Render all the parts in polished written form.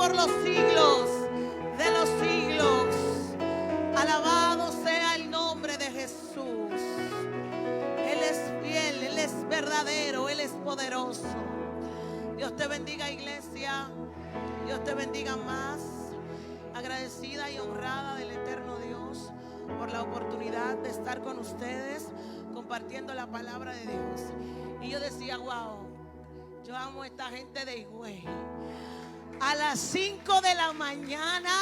por los siglos de los siglos. Alabado sea el nombre de Jesús. Él es fiel, Él es verdadero, Él es poderoso. Dios te bendiga, iglesia. Dios te bendiga más. Agradecida y honrada del eterno Dios por la oportunidad de estar con ustedes compartiendo la palabra de Dios. Y yo decía, wow, yo amo a esta gente de Higüey. A las 5 de la mañana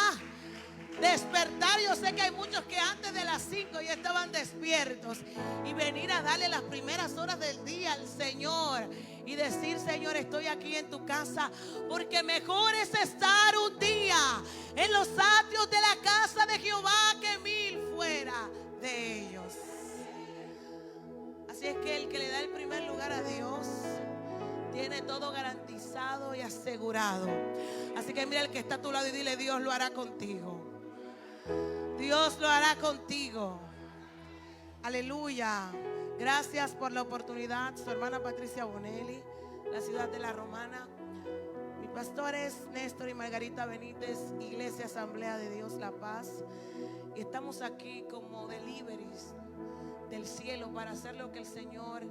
despertar. Yo sé que hay muchos que antes de las 5 ya estaban despiertos, y venir a darle las primeras horas del día al Señor y decir: Señor, estoy aquí en tu casa, porque mejor es estar un día en los atrios de la casa de Jehová que 1000 fuera de ellos. Así es que el que le da el primer lugar a Dios tiene todo garantizado y asegurado. Así que mira el que está a tu lado y dile: Dios lo hará contigo. Dios lo hará contigo. Aleluya. Gracias por la oportunidad. Su hermana Patricia Bonelli, la ciudad de La Romana. Mis pastores Néstor y Margarita Benítez, Iglesia Asamblea de Dios La Paz. Y estamos aquí como deliveries del cielo para hacer lo que el Señor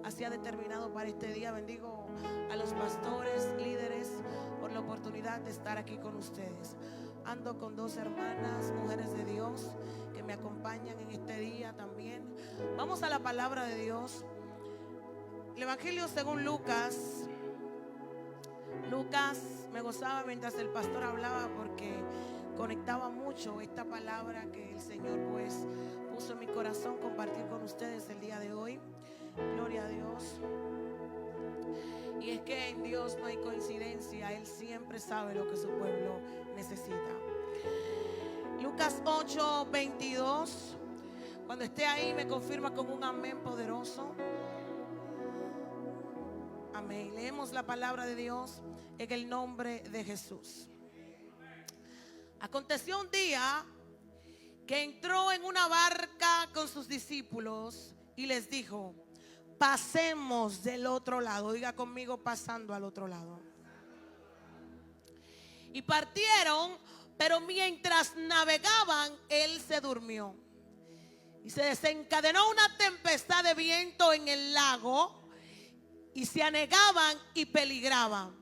así ha determinado para este día. Bendigo a los pastores, líderes, por la oportunidad de estar aquí con ustedes. Ando con 2 hermanas, mujeres de Dios, que me acompañan en este día también. Vamos a la palabra de Dios. El Evangelio según Lucas. Lucas, me gozaba mientras el pastor hablaba, porque conectaba mucho esta palabra que el Señor pues puso en mi corazón compartir con ustedes el día de hoy. Gloria a Dios. Y es que en Dios no hay coincidencia. Él siempre sabe lo que su pueblo necesita. Lucas 8:22. Cuando esté ahí me confirma con un amén poderoso. Amén. Leemos la palabra de Dios en el nombre de Jesús. Aconteció un día que entró en una barca con sus discípulos y les dijo: pasemos del otro lado. Diga conmigo: pasando al otro lado. Y partieron, pero mientras navegaban, él se durmió. Y se desencadenó una tempestad de viento en el lago, y se anegaban y peligraban.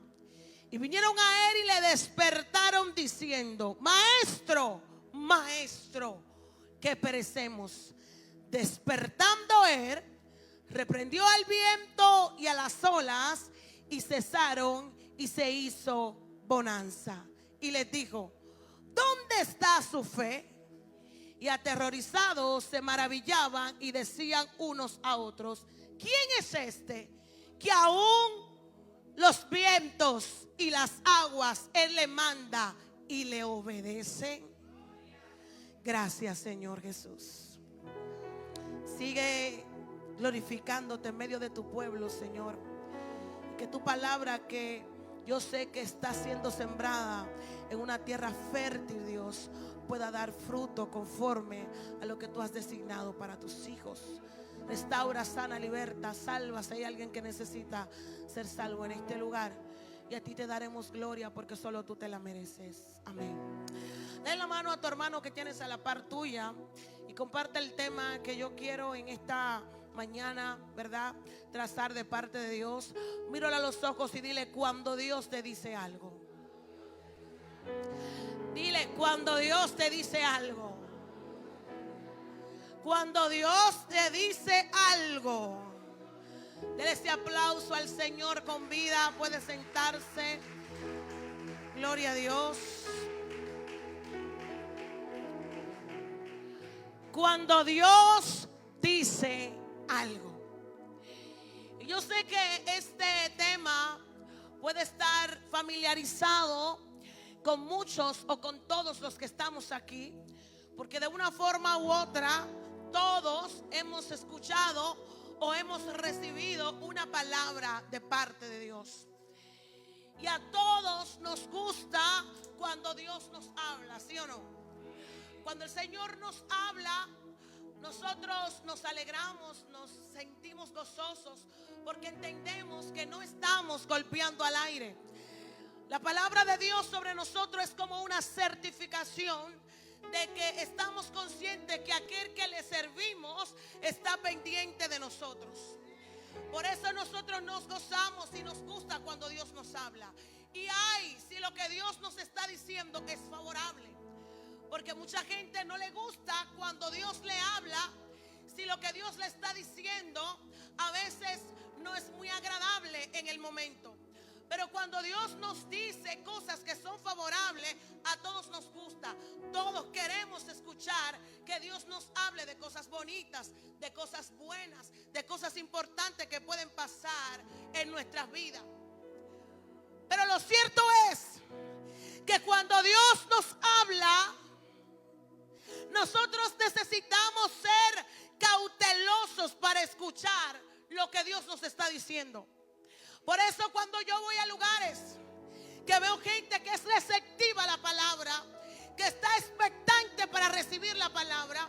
Y vinieron a él y le despertaron diciendo: Maestro, Maestro, que perecemos. Despertando él, reprendió al viento y a las olas, y cesaron, y se hizo bonanza. Y les dijo: ¿dónde está su fe? Y aterrorizados se maravillaban y decían unos a otros: ¿quién es este que aún los vientos y las aguas él le manda y le obedecen? Gracias, Señor Jesús. Sigue glorificándote en medio de tu pueblo, Señor. Que tu palabra, que yo sé que está siendo sembrada en una tierra fértil, Dios, pueda dar fruto conforme a lo que tú has designado para tus hijos. Restaura, sana, liberta, salva si hay alguien que necesita ser salvo en este lugar. Y a ti te daremos gloria, porque solo tú te la mereces. Amén. Dale la mano a tu hermano que tienes a la par tuya y comparte el tema que yo quiero en esta mañana, ¿verdad?, trazar de parte de Dios. Míralo a los ojos y dile: cuando Dios te dice algo. Dile: cuando Dios te dice algo. Cuando Dios te dice algo. Dele ese aplauso al Señor con vida. Puede sentarse. Gloria a Dios. Cuando Dios dice algo. Y yo sé que este tema puede estar familiarizado con muchos o con todos los que estamos aquí, porque de una forma u otra todos hemos escuchado o hemos recibido una palabra de parte de Dios. Y a todos nos gusta cuando Dios nos habla, ¿sí o no? Cuando el Señor nos habla, nosotros nos alegramos, nos sentimos gozosos, porque entendemos que no estamos golpeando al aire. La palabra de Dios sobre nosotros es como una certificación de que estamos conscientes que aquel que le servimos está pendiente de nosotros. Por eso nosotros nos gozamos y nos gusta cuando Dios nos habla. Y ay, si lo que Dios nos está diciendo es favorable. Porque mucha gente no le gusta cuando Dios le habla. Si lo que Dios le está diciendo a veces no es muy agradable en el momento. Pero cuando Dios nos dice cosas que son favorables, a todos nos gusta. Todos queremos escuchar que Dios nos hable de cosas bonitas, de cosas buenas, de cosas importantes que pueden pasar en nuestras vidas. Pero lo cierto es que cuando Dios nos habla, nosotros necesitamos ser cautelosos para escuchar lo que Dios nos está diciendo. Por eso cuando yo voy a lugares que veo gente que es receptiva a la palabra, que está expectante para recibir la palabra,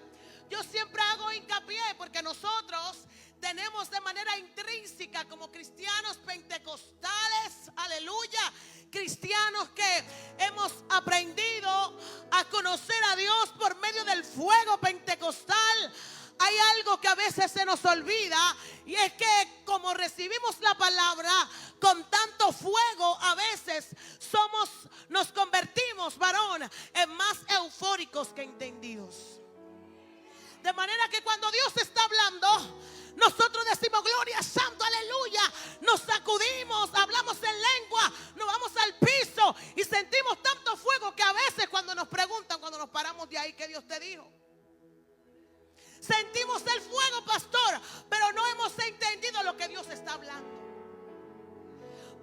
yo siempre hago hincapié, porque nosotros tenemos de manera intrínseca como cristianos pentecostales, aleluya, cristianos que hemos aprendido a conocer a Dios por medio del fuego pentecostal. Hay algo que a veces se nos olvida, y es que como recibimos la palabra con tanto fuego, a veces nos convertimos, varón, en más eufóricos que entendidos. De manera que cuando Dios está hablando, nosotros decimos gloria, santo, aleluya, nos sacudimos, hablamos en lengua, nos vamos al piso y sentimos tanto fuego que a veces cuando nos preguntan, cuando nos paramos de ahí, ¿qué Dios te dijo? Sentimos el fuego, pastor, pero no hemos entendido lo que Dios está hablando.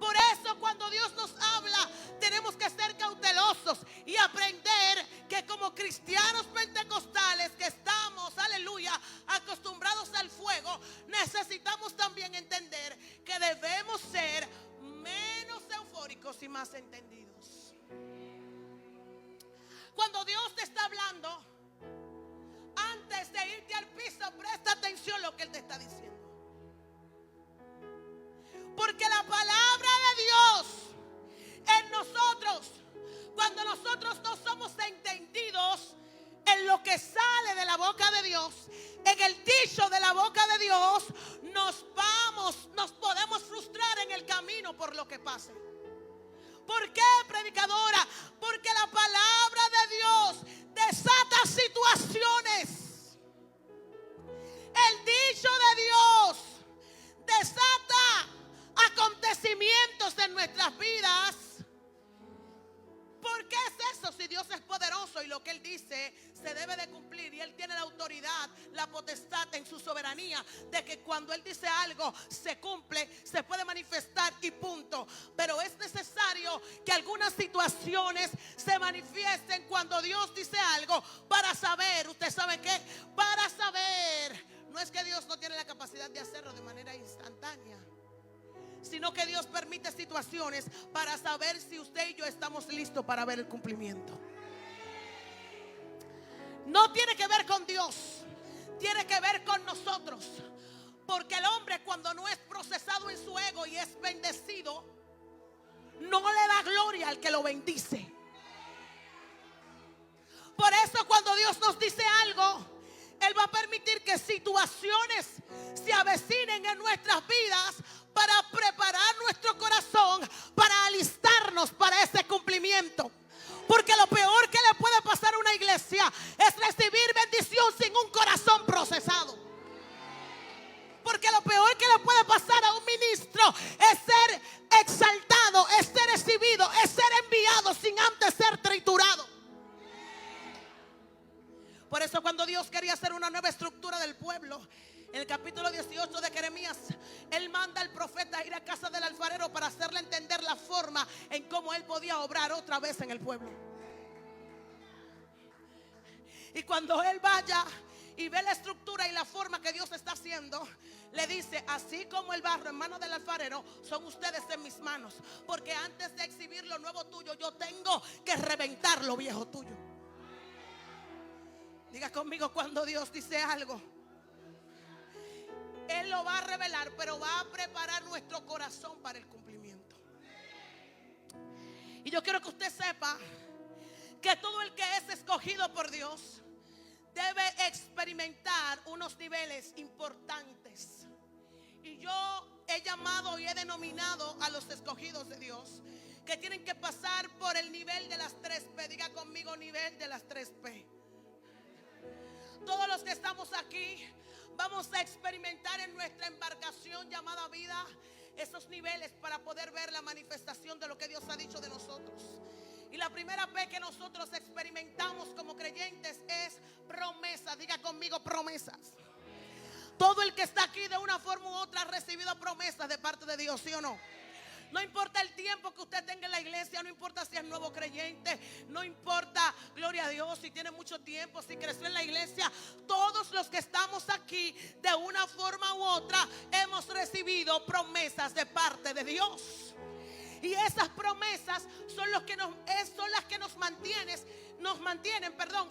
Por eso cuando Dios nos habla, tenemos que ser cautelosos y aprender que como cristianos pentecostales que estamos, aleluya, acostumbrados al fuego, necesitamos también entender que debemos ser menos eufóricos y más entendidos. Cuando Dios te está hablando, antes de irte al piso, presta atención a lo que Él te está diciendo. Porque la palabra de Dios en nosotros, cuando nosotros no somos entendidos en lo que sale de la boca de Dios, en el dicho de la boca de Dios, nos podemos frustrar en el camino por lo que pase. ¿Por qué, predicadora? Porque la palabra de Dios desata situaciones. El dicho de Dios desata acontecimientos en nuestras vidas. ¿Por qué es eso? Si Dios es poderoso y lo que Él dice se debe de cumplir, y Él tiene la autoridad, la potestad en su soberanía de que cuando Él dice algo se cumple, se puede manifestar y punto. Pero es necesario que algunas situaciones se manifiesten cuando Dios dice algo para saber, ¿usted sabe qué? Para saber, no es que Dios no tiene la capacidad de hacerlo de manera instantánea, sino que Dios permite situaciones para saber si usted y yo estamos listos para ver el cumplimiento. No tiene que ver con Dios, tiene que ver con nosotros. Porque el hombre, cuando no es procesado en su ego y es bendecido, no le da gloria al que lo bendice. Por eso cuando Dios nos dice algo, Él va a permitir que situaciones se avecinen en nuestras vidas para preparar nuestro corazón, para alistarnos para ese cumplimiento. Porque lo peor que le puede pasar a una iglesia es recibir bendición sin un corazón procesado. Porque lo peor que le puede pasar a un ministro es ser exaltado, es ser recibido, es ser enviado sin antes ser triturado. Por eso cuando Dios quería hacer una nueva estructura del pueblo, en el capítulo 18 de Jeremías, Él manda al profeta a ir a casa del alfarero para hacerle entender la forma en cómo él podía obrar otra vez en el pueblo. Y cuando él vaya y ve la estructura y la forma que Dios está haciendo, le dice: así como el barro en manos del alfarero, son ustedes en mis manos. Porque antes de exhibir lo nuevo tuyo, yo tengo que reventar lo viejo tuyo. Diga conmigo, cuando Dios dice algo, Él lo va a revelar, pero va a preparar nuestro corazón para el cumplimiento. Y yo quiero que usted sepa que todo el que es escogido por Dios debe experimentar unos niveles importantes. Y yo he llamado y he denominado a los escogidos de Dios que tienen que pasar por el nivel de las 3P. Diga conmigo, nivel de las 3P. Todos los que estamos aquí vamos a experimentar en nuestra embarcación llamada vida esos niveles para poder ver la manifestación de lo que Dios ha dicho de nosotros. Y la primera P que nosotros experimentamos como creyentes es promesa. Diga conmigo, promesas. Todo el que está aquí de una forma u otra ha recibido promesas de parte de Dios, ¿sí o no? No importa el tiempo que usted tenga en la iglesia, no importa si es nuevo creyente, no importa, gloria a Dios, si tiene mucho tiempo, si creció en la iglesia. Todos los que estamos aquí de una forma u otra hemos recibido promesas de parte de Dios. Y esas promesas son las que nos mantienen,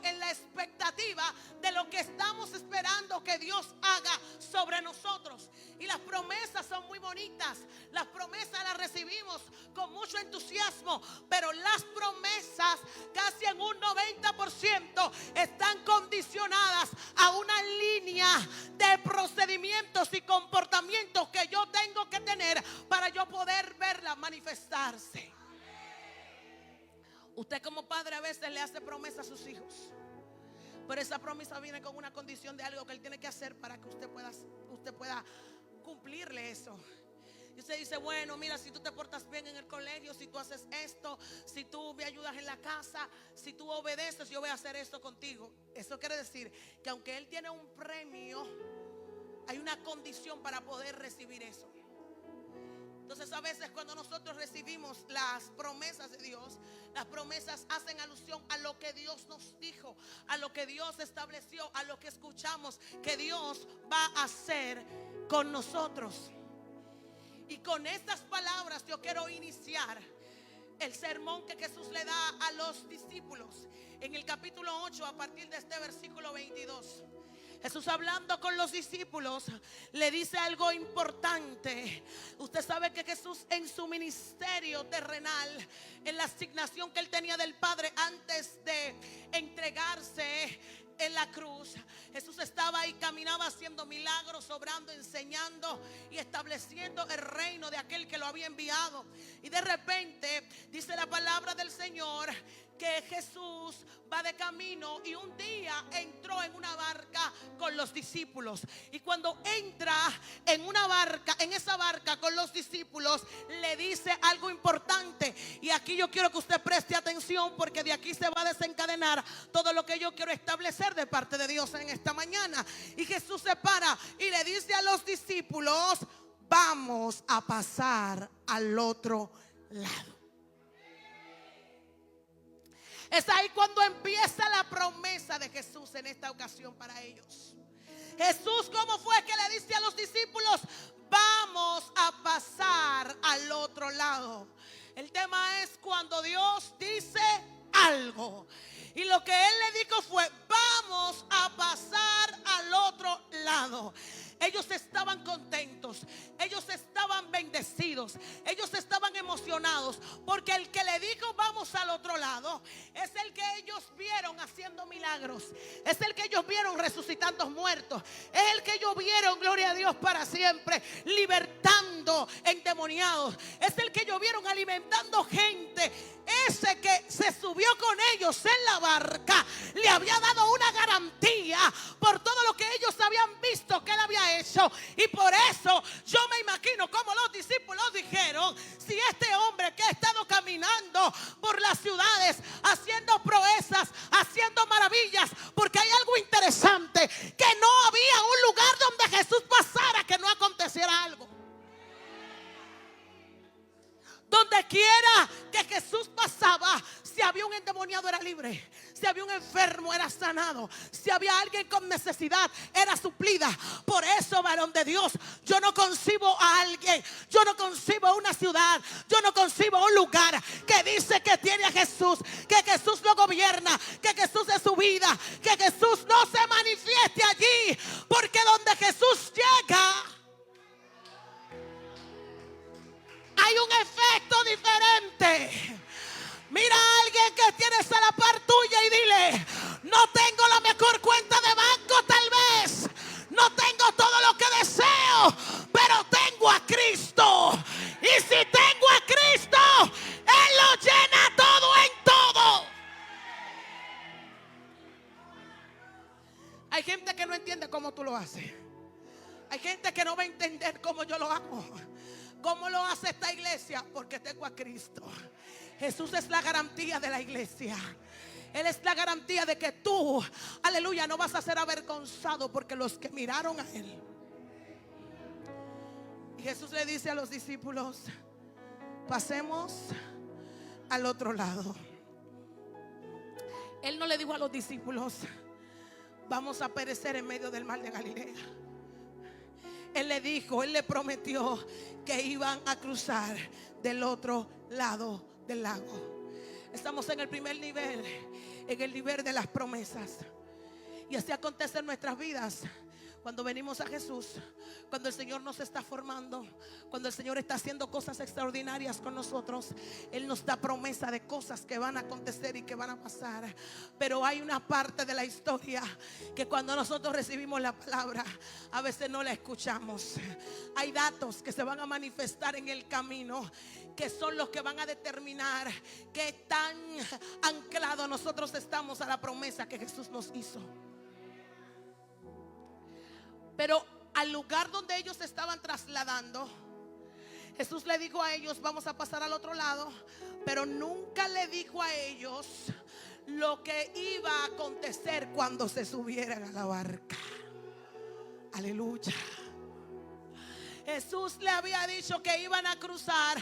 en la expectativa de lo que estamos esperando que Dios haga sobre nosotros. Y las promesas son muy bonitas. Las promesas las recibimos con mucho entusiasmo, pero las promesas casi en un 90% están condicionadas a una línea de procedimientos y comportamientos que yo tengo que tener para yo poder verla manifestarse. Usted como padre a veces le hace promesa a sus hijos, pero esa promesa viene con una condición de algo que él tiene que hacer para que usted pueda cumplirle eso. Y usted dice, bueno, mira, si tú te portas bien en el colegio, si tú haces esto, si tú me ayudas en la casa, si tú obedeces, yo voy a hacer esto contigo. Eso quiere decir que aunque él tiene un premio, hay una condición para poder recibir eso. Entonces a veces cuando nosotros recibimos las promesas de Dios, las promesas hacen alusión a lo que Dios nos dijo, a lo que Dios estableció, a lo que escuchamos que Dios va a hacer con nosotros. Y con estas palabras yo quiero iniciar el sermón que Jesús le da a los discípulos en el capítulo 8 a partir de este versículo 22. Jesús, hablando con los discípulos, le dice algo importante. Usted sabe que Jesús en su ministerio terrenal, en la asignación que él tenía del Padre antes de entregarse en la cruz, Jesús estaba y caminaba haciendo milagros, obrando, enseñando y estableciendo el reino de aquel que lo había enviado. Y de repente dice la palabra del Señor que Jesús va de camino y un día entró en una barca con los discípulos. Y cuando entra en una barca, en esa barca con los discípulos, le dice algo importante. Y aquí yo quiero que usted preste atención, porque de aquí se va a desencadenar todo lo que yo quiero establecer de parte de Dios en esta mañana. Y Jesús se para y le dice a los discípulos: vamos a pasar al otro lado. Es ahí cuando empieza la promesa de Jesús en esta ocasión para ellos. Jesús, ¿cómo fue que le dice a los discípulos: vamos a pasar al otro lado? El tema es cuando Dios dice algo. Y lo que él le dijo fue: vamos a pasar al otro lado. Ellos estaban contentos, ellos estaban bendecidos, ellos estaban emocionados, porque el que le dijo vamos al otro lado es el que ellos vieron haciendo milagros, es el que ellos vieron resucitando muertos, es el que ellos vieron, gloria a Dios para siempre, libertando endemoniados, es el que ellos vieron alimentando gente. Ese que se subió con ellos en la barca le había dado una garantía por todo lo que ellos habían visto que él había hecho. Y por eso yo me imagino como los discípulos dijeron: si este hombre que ha estado caminando por las ciudades haciendo proezas, haciendo maravillas, porque hay algo interesante, que no había un lugar donde Jesús pasara que no aconteciera algo. Donde quiera que Jesús pasaba, si había un endemoniado era libre, si había un enfermo era sanado, si había alguien con necesidad era suplida. Por eso, varón de Dios, yo no concibo a alguien, yo no concibo a una ciudad, yo no concibo a un lugar que dice que tiene a Jesús, que Jesús lo gobierna, que Jesús es su vida, que Jesús no se manifieste allí, porque donde Jesús llega hay un efecto diferente. Mira a alguien que tienes a la par tuya y dile: no tengo la mejor cuenta de banco tal vez, no tengo todo lo que deseo, pero tengo a Cristo. Y si tengo a Cristo, Él lo llena todo en todo. Hay gente que no entiende cómo tú lo haces. Hay gente que no va a entender cómo yo lo hago. ¿Cómo lo hace esta iglesia? Porque tengo a Cristo. Jesús es la garantía de la iglesia. Él es la garantía de que tú, aleluya, no vas a ser avergonzado, porque los que miraron a Él. Y Jesús le dice a los discípulos: pasemos al otro lado. Él no le dijo a los discípulos: vamos a perecer en medio del mar de Galilea. Él le dijo, Él le prometió que iban a cruzar del otro lado del lago. Estamos en el primer nivel, en el nivel de las promesas. Y así acontece en nuestras vidas. Cuando venimos a Jesús, cuando el Señor nos está formando, cuando el Señor está haciendo cosas extraordinarias con nosotros, Él nos da promesa de cosas que van a acontecer y que van a pasar. Pero hay una parte de la historia que cuando nosotros recibimos la palabra, a veces no la escuchamos. Hay datos que se van a manifestar en el camino, que son los que van a determinar qué tan anclados nosotros estamos a la promesa que Jesús nos hizo. Pero al lugar donde ellos se estaban trasladando, Jesús le dijo a ellos: vamos a pasar al otro lado. Pero nunca le dijo a ellos lo que iba a acontecer cuando se subieran a la barca. Aleluya. Jesús le había dicho que iban a cruzar,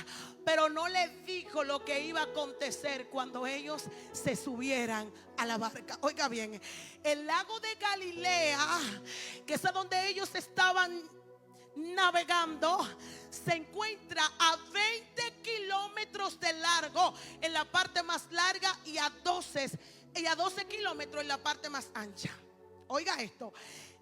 pero no le dijo lo que iba a acontecer cuando ellos se subieran a la barca. Oiga bien, el lago de Galilea, que es a donde ellos estaban navegando, se encuentra a 20 kilómetros de largo en la parte más larga y a 12 kilómetros en la parte más ancha. Oiga esto.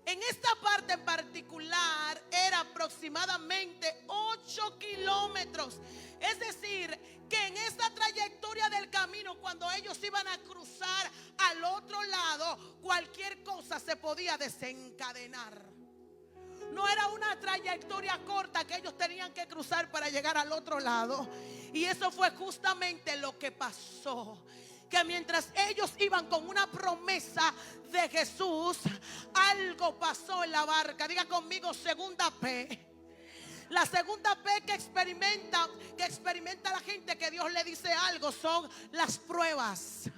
En esta parte en particular era aproximadamente 8 kilómetros. Es decir, que en esta trayectoria del camino, cuando ellos iban a cruzar al otro lado, cualquier cosa se podía desencadenar. No era una trayectoria corta que ellos tenían que cruzar para llegar al otro lado. Y eso fue justamente lo que pasó. Que mientras ellos iban con una promesa de Jesús, algo pasó en la barca. Diga conmigo: segunda P. La segunda P que experimenta la gente que Dios le dice algo son las pruebas.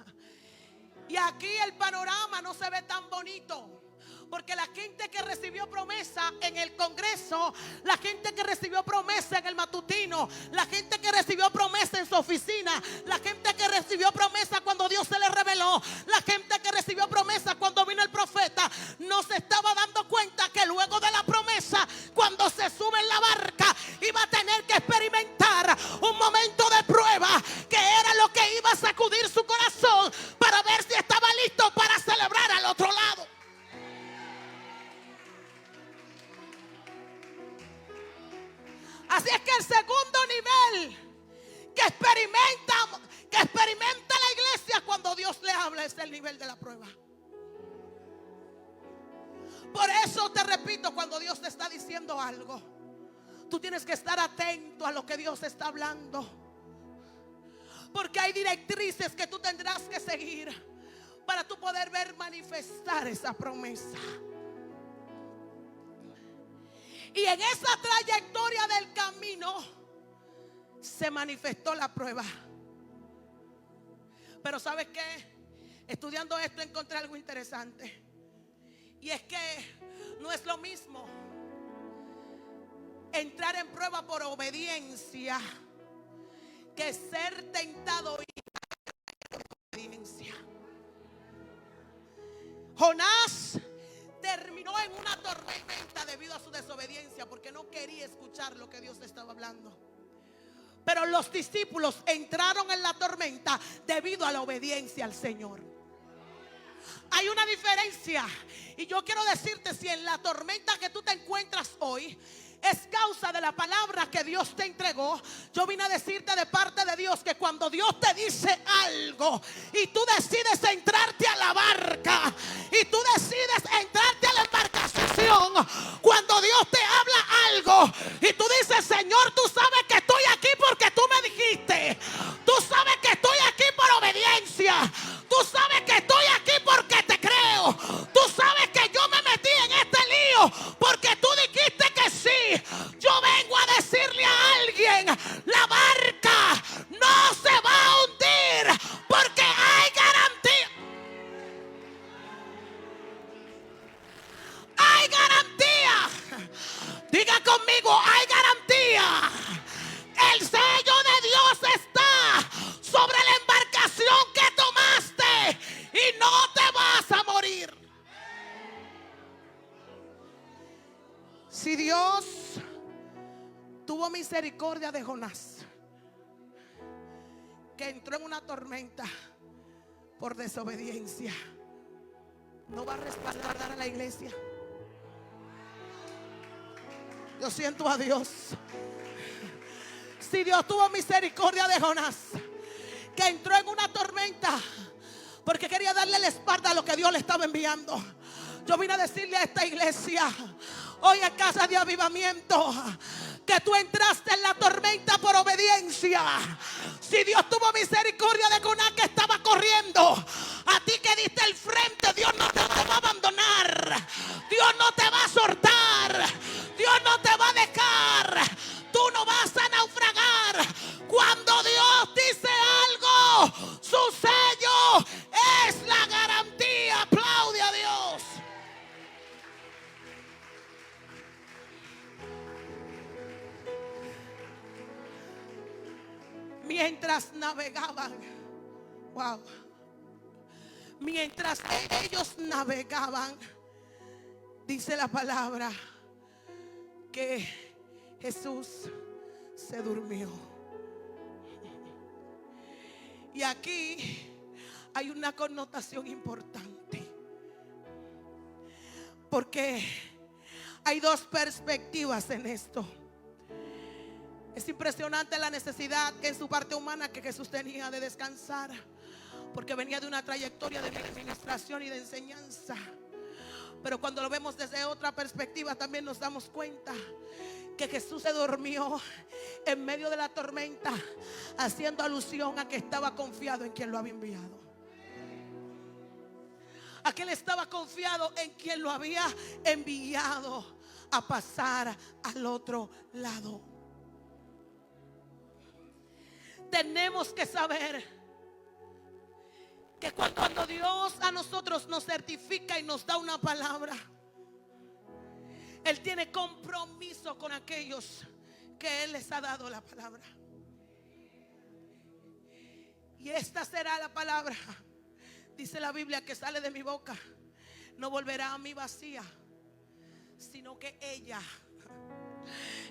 Y aquí el panorama no se ve tan bonito, porque la gente que recibió promesa en el Congreso, la gente que recibió promesa en el matutino, la gente que recibió promesa en su oficina, la gente que recibió promesa cuando Dios se le reveló, la gente que recibió promesa cuando vino el profeta, no se estaba dando cuenta que luego de la promesa, cuando se sube en la barca, iba a tener que experimentar un momento de prueba, que era lo que iba a sacudir su corazón para ver si estaba listo para celebrar al otro lado. Así es que el segundo nivel que experimenta la iglesia cuando Dios le habla es el nivel de la prueba. Por eso te repito, cuando Dios te está diciendo algo, tú tienes que estar atento a lo que Dios está hablando, porque hay directrices que tú tendrás que seguir para tú poder ver manifestar esa promesa. Y en esa trayectoria del camino se manifestó la prueba. Pero ¿sabes qué? Estudiando esto encontré algo interesante. Y es que no es lo mismo entrar en prueba por obediencia que ser tentado y por obediencia. Jonás terminó en una tormenta debido a su desobediencia, porque no quería escuchar lo que Dios le estaba hablando. Pero los discípulos entraron en la tormenta debido a la obediencia al Señor. Hay una diferencia, y yo quiero decirte: si en la tormenta que tú te encuentras hoy es causa de la palabra que Dios te entregó. Yo vine a decirte de parte de Dios que cuando Dios te dice algo y tú decides entrarte a la barca y tú decides entrarte a la embarcación, cuando Dios te habla algo y tú dices: Señor, tú sabes que estoy aquí porque tú me dijiste, tú sabes que estoy aquí por obediencia, tú sabes que estoy aquí porque te creo, tú sabes que yo me metí en este lío porque tú dijiste que sí. Yo vengo a decirle a alguien: la barca no se va a hundir porque hay garantía. Hay garantía. Diga conmigo: hay garantía. El sello de Dios está sobre la embarcación que tomaste y no te vas a morir. Si Dios tuvo misericordia de Jonás, que entró en una tormenta por desobediencia, ¿no va a respaldar a la iglesia? Yo siento a Dios. Si Dios tuvo misericordia de Jonás, que entró en una tormenta porque quería darle la espalda a lo que Dios le estaba enviando, yo vine a decirle a esta iglesia hoy, a Casa de Avivamiento, que tú entraste en la tormenta por obediencia. Si Dios tuvo misericordia de Jonás, que estaba corriendo, a ti que diste el frente, Dios no te va a abandonar, Dios no te va a soltar, Dios no te va a dejar, tú no vas a naufragar. Cuando Dios dice algo, su sello es la garantía. Aplaude a Dios. Mientras navegaban, wow, mientras ellos navegaban, dice la palabra que Jesús se durmió. Y aquí hay una connotación importante, porque hay dos perspectivas en esto. Es impresionante la necesidad que en su parte humana que Jesús tenía de descansar, porque venía de una trayectoria de administración y de enseñanza. Pero cuando lo vemos desde otra perspectiva, también nos damos cuenta que Jesús se durmió en medio de la tormenta, haciendo alusión a que estaba confiado en quien lo había enviado. A que él estaba confiado en quien lo había enviado a pasar al otro lado. Tenemos que saber que cuando Dios a nosotros nos certifica y nos da una palabra, Él tiene compromiso con aquellos que Él les ha dado la palabra. Y esta será la palabra, dice la Biblia, que sale de mi boca. No volverá a mí vacía, sino que ella,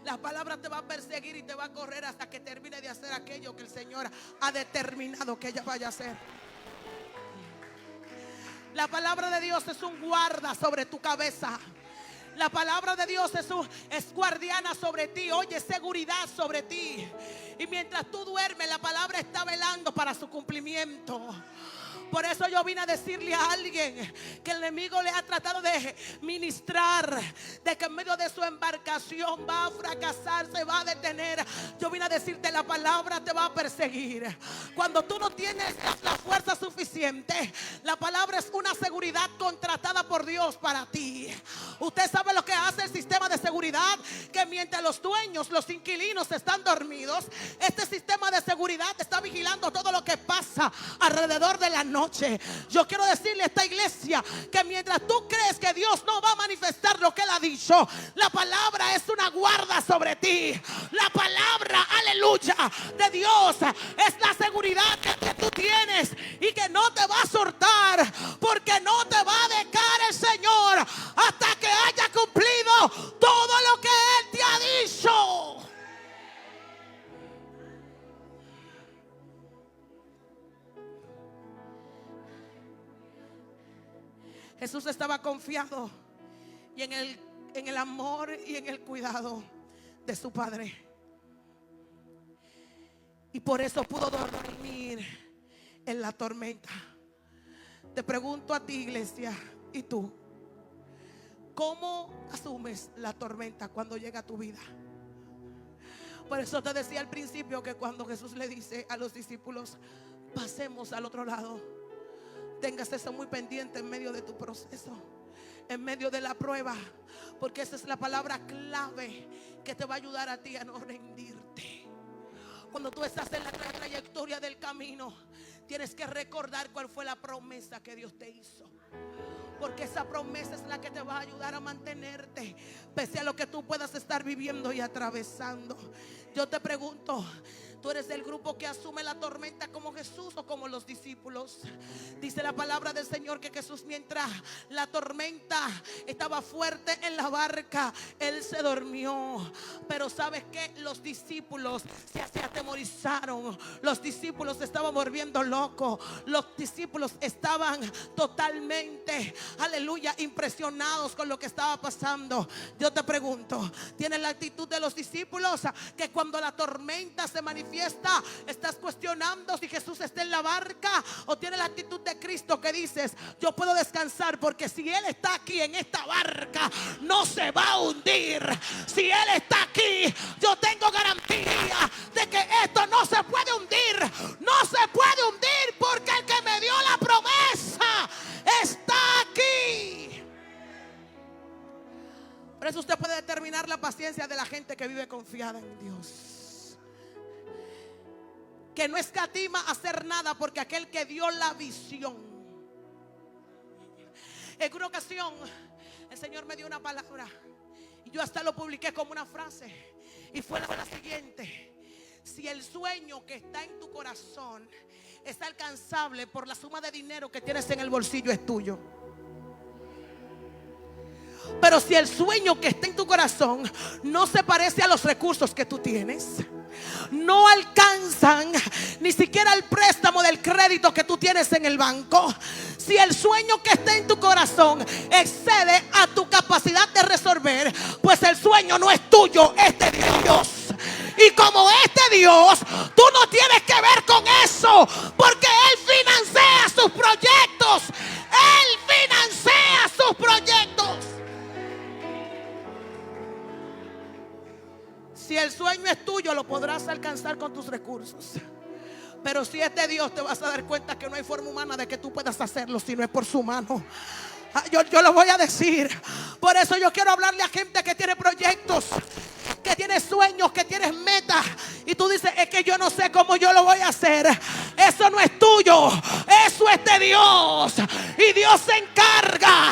la palabra, te va a perseguir y te va a correr hasta que termine de hacer aquello que el Señor ha determinado que ella vaya a hacer. La palabra de Dios es un guarda sobre tu cabeza. La palabra de Dios es guardiana sobre ti. Oye, seguridad sobre ti. Y mientras tú duermes, la palabra está velando para su cumplimiento. Por eso yo vine a decirle a alguien que el enemigo le ha tratado de ministrar, de que en medio de su embarcación va a fracasar, se va a detener. Yo vine a decirte: la palabra te va a perseguir. Cuando tú no tienes la fuerza suficiente, la palabra es una seguridad contratada por Dios para ti. Usted sabe lo que hace el sistema de seguridad, que mientras los dueños, los inquilinos están dormidos, este sistema de seguridad está vigilando todo lo que pasa alrededor de la noche. Yo quiero decirle a esta iglesia que mientras tú crees que Dios no va a manifestar lo que Él ha dicho, la palabra es una guarda sobre ti. La palabra, aleluya, de Dios es la seguridad que tú tienes y que no te va a soltar, porque no te va a dejar el Señor hasta que haya cumplido todo lo que Él te ha dicho. Jesús estaba confiado y en el amor y en el cuidado de su padre. Y por eso pudo dormir en la tormenta. Te pregunto a ti, iglesia, ¿y tú? ¿Cómo asumes la tormenta cuando llega a tu vida? Por eso te decía al principio que cuando Jesús le dice a los discípulos: pasemos al otro lado, tengas eso muy pendiente en medio de tu proceso, en medio de la prueba, porque esa es la palabra clave que te va a ayudar a ti a no rendirte. Cuando tú estás en la trayectoria del camino, tienes que recordar cuál fue la promesa que Dios te hizo, porque esa promesa es la que te va a ayudar a mantenerte pese a lo que tú puedas estar viviendo y atravesando. Yo te pregunto, ¿tú eres del grupo que asume la tormenta como Jesús o como los discípulos? Dice la palabra del Señor que Jesús, mientras la tormenta estaba fuerte en la barca, Él se durmió. Pero ¿sabes qué? Los discípulos se atemorizaron. Los discípulos se estaban volviendo locos. Los discípulos estaban totalmente, aleluya, impresionados con lo que estaba pasando. Yo te pregunto, ¿tienes la actitud de los discípulos que cuando la tormenta se manifiesta estás cuestionando si Jesús está en la barca? ¿O tienes la actitud de Cristo que dices: yo puedo descansar porque si Él está aquí en esta barca no se va a hundir? Si Él está aquí, yo tengo garantía de que esto no se puede hundir. No se puede hundir porque el que me dio la promesa está aquí. Por eso usted puede determinar la paciencia de la gente que vive confiada en Dios, que no escatima hacer nada porque aquel que dio la visión. En una ocasión el Señor me dio una palabra y yo hasta lo publiqué como una frase, y fue la siguiente: si el sueño que está en tu corazón es alcanzable por la suma de dinero que tienes en el bolsillo, es tuyo. Pero si el sueño que está en tu corazón no se parece a los recursos que tú tienes, no alcanzan ni siquiera el préstamo del crédito que tú tienes en el banco, si el sueño que está en tu corazón excede a tu capacidad de resolver, pues el sueño no es tuyo, es de Dios. Y como es de Dios, tú no tienes que ver con eso, porque Él financia sus proyectos. Él financia sus proyectos. Si el sueño es tuyo, lo podrás alcanzar con tus recursos. Pero si es de Dios, te vas a dar cuenta que no hay forma humana de que tú puedas hacerlo si no es por su mano. Yo lo voy a decir. Por eso yo quiero hablarle a gente que tiene proyectos, que tiene sueños, que tienes metas, y tú dices: es que yo no sé cómo yo lo voy a hacer. Eso no es tuyo, eso es de Dios, y Dios se encarga.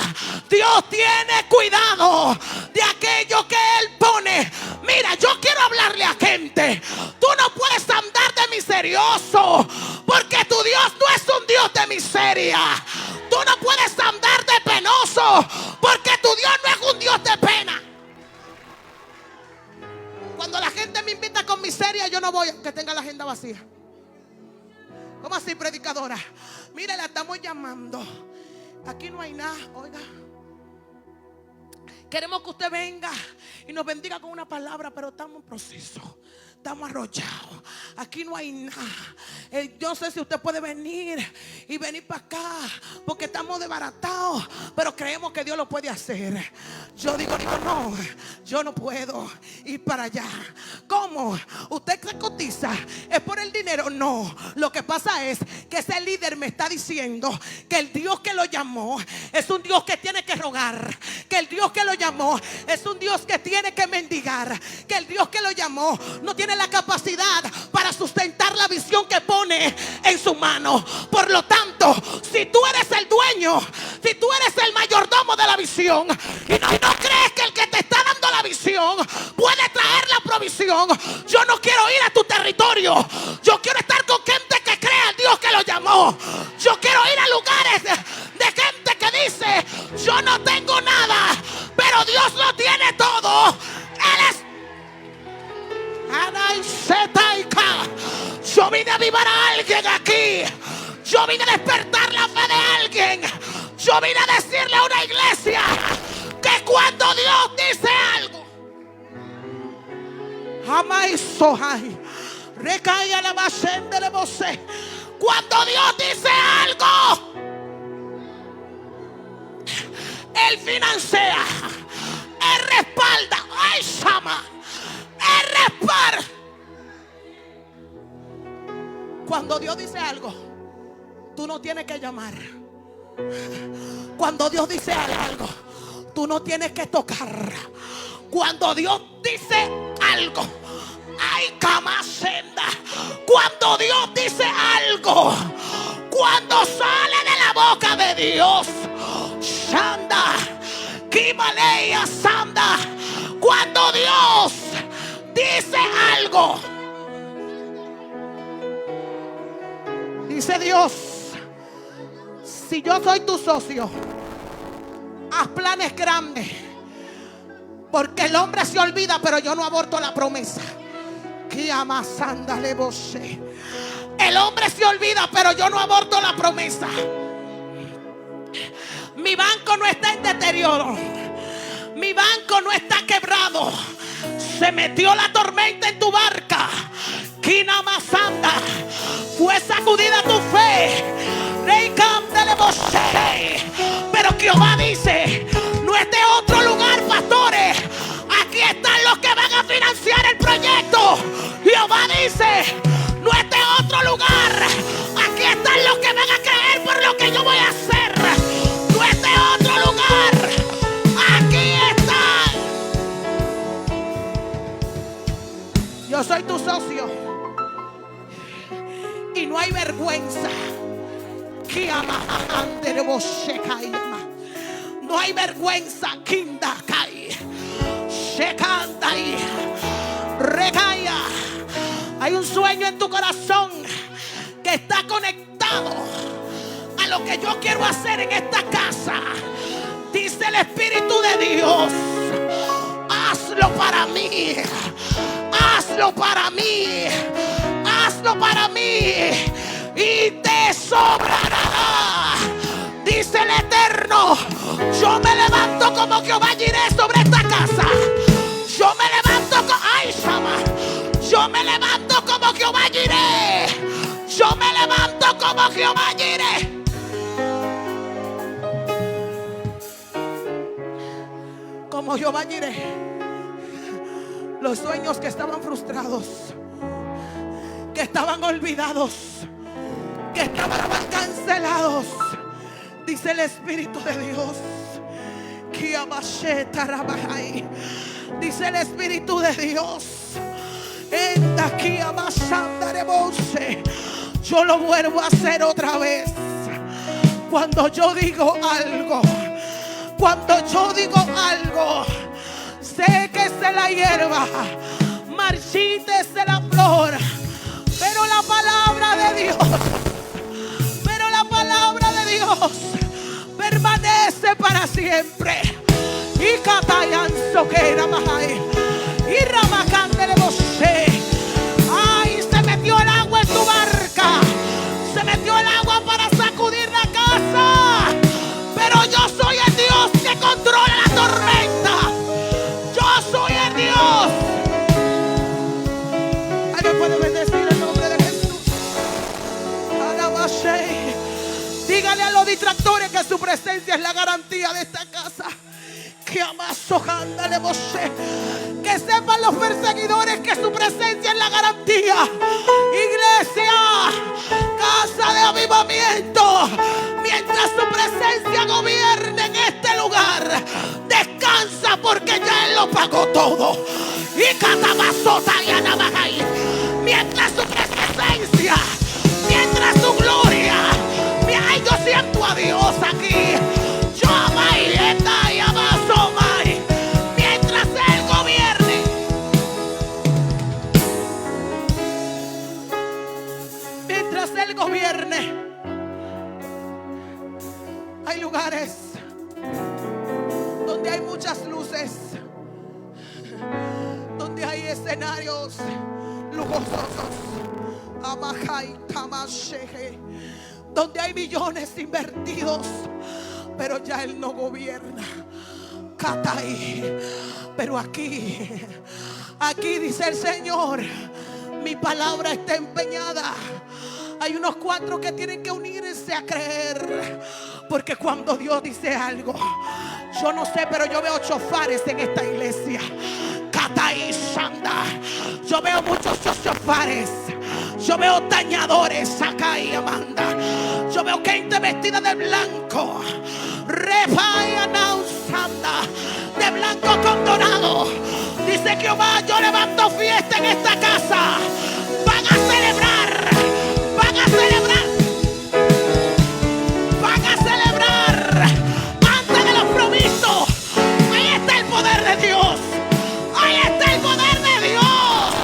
Dios tiene cuidado de aquello que Él pone. Mira, yo quiero hablarle a gente: tú no puedes andar de miserioso, porque tu Dios no es un Dios de miseria. Tú no puedes andar de penoso, porque tu Dios no es un Dios de pena. Cuando la gente me invita con miseria, yo no voy, que tenga la agenda vacía. ¿Cómo así, predicadora? Mire, la estamos llamando. Aquí no hay nada, oiga. Queremos que usted venga y nos bendiga con una palabra, pero estamos en proceso. Estamos arrollados. Aquí no hay nada. Yo sé si usted puede venir y venir para acá, porque estamos desbaratados, pero creemos que Dios lo puede hacer. Yo digo: no, yo no puedo ir para allá. ¿Cómo? ¿Usted se cotiza? ¿Es por el dinero? No. Lo que pasa es que ese líder me está diciendo que el Dios que lo llamó es un Dios que tiene que rogar, que el Dios que lo llamó es un Dios que tiene que mendigar, que el Dios que lo llamó no tiene la capacidad para sustentar la visión que pone en su mano. Por lo tanto, si tú eres el dueño, si tú eres el mayordomo de la visión, y no crees que el que te está dando la visión puede traer la provisión, yo no quiero ir a tu territorio. Yo quiero estar con gente que crea en Dios que lo llamó. Yo quiero ir a lugares de gente que dice: yo no tengo nada, pero Dios lo tiene todo. Él es. Yo vine a avivar a alguien aquí. Yo vine a despertar la fe de alguien. Yo vine a decirle a una iglesia que cuando Dios dice algo, Amaiso, ay. Recae a la base de vos. Cuando Dios dice algo, Él financia, Él respalda. Ay, Sama, Él respalda. Cuando Dios dice algo, tú no tienes que llamar. Cuando Dios dice algo, tú no tienes que tocar. Cuando Dios dice algo, ay, camasenda. Cuando Dios dice algo, cuando sale de la boca de Dios, Shanda, Kimaleya, Sanda. Cuando Dios dice algo, dice Dios: si yo soy tu socio, haz planes grandes. Porque el hombre se olvida, pero yo no aborto la promesa. El hombre se olvida, pero yo no aborto la promesa. Mi banco no está en deterioro. Mi banco no está quebrado. Se metió la tormenta en tu barca. Kinamasanda. Fue sacudida tu fe. Pero Jehová dice: no es de otro lugar, pastores. Aquí están los que van a financiar el proyecto. Jehová dice: no es de otro lugar. Aquí están los que van a creer por lo que yo voy a hacer. No es de otro lugar. Aquí están. Yo soy tu socio. Y no hay vergüenza. No hay vergüenza. Hay un sueño en tu corazón que está conectado a lo que yo quiero hacer en esta casa. Dice el Espíritu de Dios: hazlo para mí. Hazlo para mí. Hazlo para mí. Y te sobrará. Dice el Eterno: yo me levanto como Jehová Jireh sobre esta casa. Yo me levanto como... ¡Ay, Shama! Yo me levanto como Jehová Jireh. Yo me levanto como Jehová Jireh. Como Jehová Jireh. Los sueños que estaban frustrados, que estaban olvidados, que estaban cancelados, dice el Espíritu de Dios. Dice el Espíritu de Dios: yo lo vuelvo a hacer otra vez. Cuando yo digo algo, sé que se la hierba, marchítese la flor, pero la palabra de Dios permanece para siempre. Y Catayanzo que era Mahai. Y Ramacándele Bosé. Ay, se metió el agua en tu barca. Se metió el agua para sacudir la casa. Pero yo soy el Dios que controla la tormenta. Yo soy el Dios. ¿Alguien puede bendecir el nombre de Jesús? Alabashe. Dígale a los distractores que su presencia es la garantía de esta casa. Que sepan los perseguidores que su presencia es la garantía. Iglesia, casa de avivamiento, mientras su presencia gobierne en este lugar, descansa porque ya Él lo pagó todo. Y catabazota y anabajay. Mientras su presencia, mientras su gloria, ay, yo siento a Dios aquí. Yo amaieta y amazo mai. Mientras Él gobierne. Mientras Él gobierne. Hay lugares donde hay muchas luces, donde hay escenarios lujosos, Amajai, Tamasheje, donde hay millones invertidos, pero ya Él no gobierna. Katai. Pero aquí Aquí dice el Señor: mi palabra está empeñada. Hay unos 4 que tienen que unirse a creer, porque cuando Dios dice algo, yo no sé, pero yo veo chofares en esta iglesia. Katai Shanda. Yo veo muchos chofares. Yo veo tañadores acá y Amanda. Yo veo gente vestida de blanco. Repaya Nausanda. De blanco con dorado. Dice Jehová: yo levanto fiesta en esta casa. Van a celebrar. Van a celebrar. Van a celebrar antes de los provisos. Ahí está el poder de Dios. Ahí está el poder de Dios.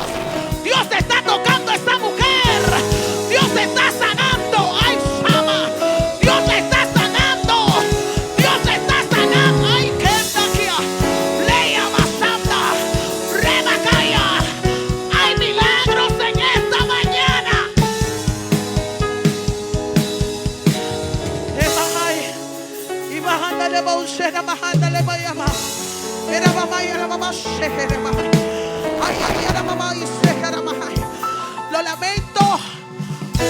Dios está tocando a esta mujer. Dios está sanando. Ay, Shama. Dios está sanando. Dios está sanando. Ay, Kendakia. Leia Masanda. Rebacaya. Hay milagros en esta mañana. Y bajándole bauchera, bajándole bayama. Era mamá y era mamá. Ay, ay, era mamá y se era mamá. Lo lamento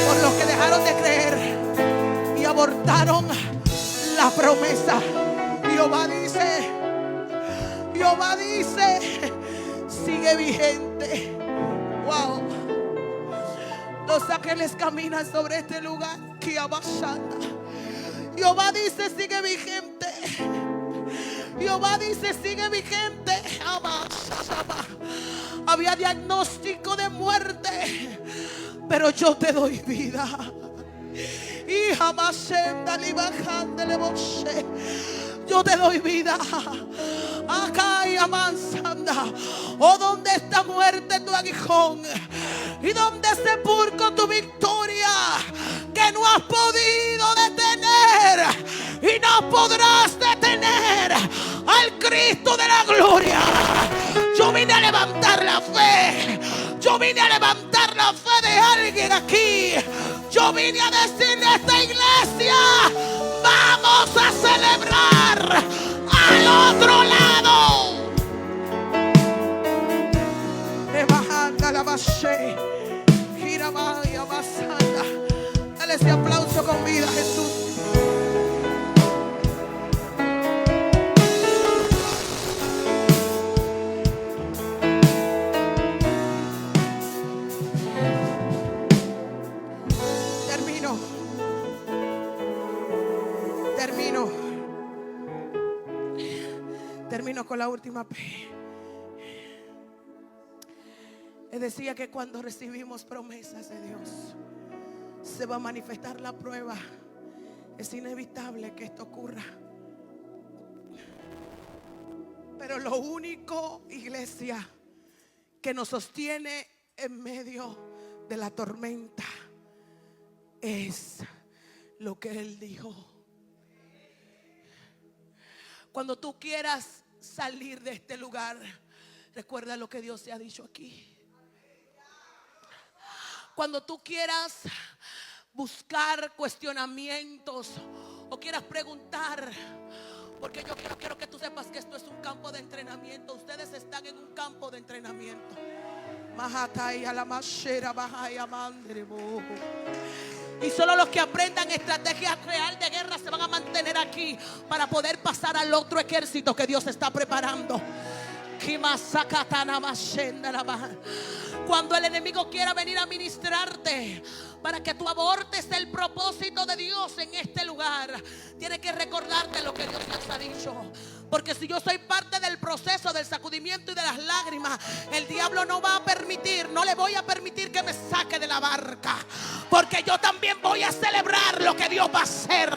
por los que dejaron de creer y abortaron la promesa. Jehová dice, sigue vigente. Wow. Los ángeles caminan sobre este lugar. Jehová dice, sigue vigente. Jehová dice, sigue vigente. Había diagnóstico de muerte, pero yo te doy vida. Hija Masenda Libajandele Moshe. Yo te doy vida. Acá y Amansanda. Oh, ¿dónde está muerte tu aguijón? ¿Y dónde sepulcro tu victoria? Que no has podido detener y no podrás detener al Cristo de la gloria. Yo vine a levantar la fe. Yo vine a levantar la fe de alguien aquí. Yo vine a decirle a esta iglesia: vamos a celebrar al otro lado. Dale ese aplauso con vida, Jesús. Termino con la última P. Les decía que cuando recibimos promesas de Dios, se va a manifestar la prueba. Es inevitable que esto ocurra. Pero lo único, iglesia, que nos sostiene en medio de la tormenta es lo que Él dijo. Cuando tú quieras salir de este lugar, recuerda lo que Dios te ha dicho aquí. Cuando tú quieras buscar cuestionamientos o quieras preguntar, porque yo quiero que tú sepas que esto es un campo de entrenamiento. Ustedes están en un campo de entrenamiento. Y solo los que aprendan estrategias real de guerra se van a mantener aquí para poder pasar al otro ejército que Dios está preparando. Cuando el enemigo quiera venir a ministrarte para que tú abortes el propósito de Dios en este lugar, tienes que recordarte lo que Dios nos ha dicho. Porque si yo soy parte del proceso del sacudimiento y de las lágrimas, el diablo no va a permitir, no le voy a permitir que me saque de la barca. Porque yo también voy a celebrar lo que Dios va a hacer.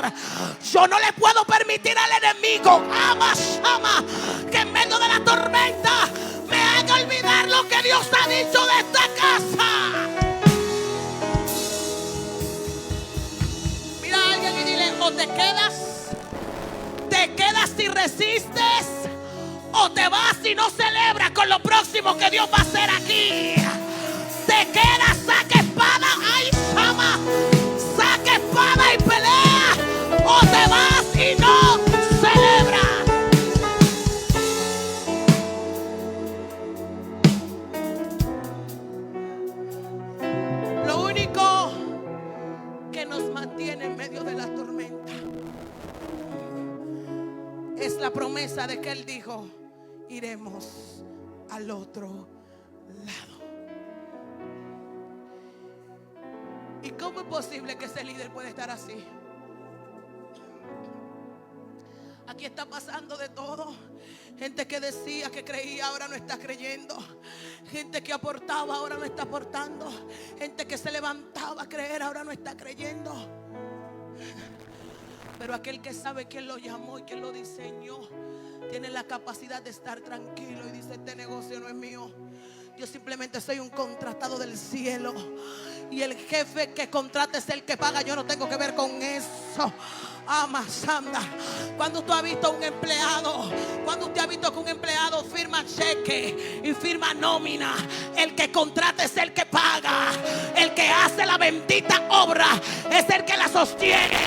Yo no le puedo permitir al enemigo, que en medio de la tormenta me haga olvidar lo que Dios ha dicho de esta casa. Mira a alguien y dile: o te quedas y resistes, o te vas y no celebras con lo próximo que Dios va a hacer aquí. Te quedas, saca espada, ay, Shama, saca espada y pelea, o te vas y no celebras. es la promesa de que Él dijo: iremos al otro lado. ¿Y cómo es posible que ese líder pueda estar así? Aquí está pasando de todo. Gente que decía que creía, ahora no está creyendo. Gente que aportaba, ahora no está aportando. Gente que se levantaba a creer, ahora no está creyendo. Pero aquel que sabe quién lo llamó y quién lo diseñó, tiene la capacidad de estar tranquilo y dice: este negocio no es mío. Yo simplemente soy un contratado del cielo. Y el jefe que contrata es el que paga. Yo no tengo que ver con eso. Amasanda. Cuando usted ha visto un empleado, cuando usted ha visto que un empleado firma cheque y firma nómina, el que contrata es el que paga. El que hace la bendita obra es el que la sostiene.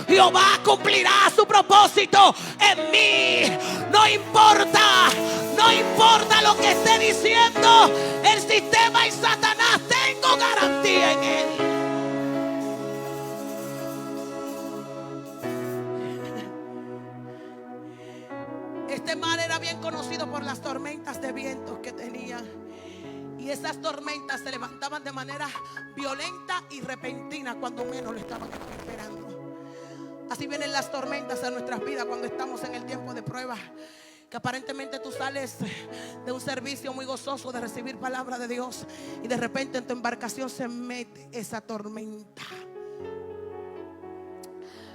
Jehová cumplirá su propósito en mí. No importa, no importa lo que esté diciendo el sistema y Satanás, tengo garantía en él. Este mar era bien conocido por las tormentas de vientos que tenía. Y esas tormentas se levantaban de manera violenta y repentina cuando menos lo estaban esperando. Así vienen las tormentas en nuestras vidas cuando estamos en el tiempo de prueba. Que aparentemente tú sales de un servicio muy gozoso de recibir palabra de Dios y de repente en tu embarcación se mete esa tormenta.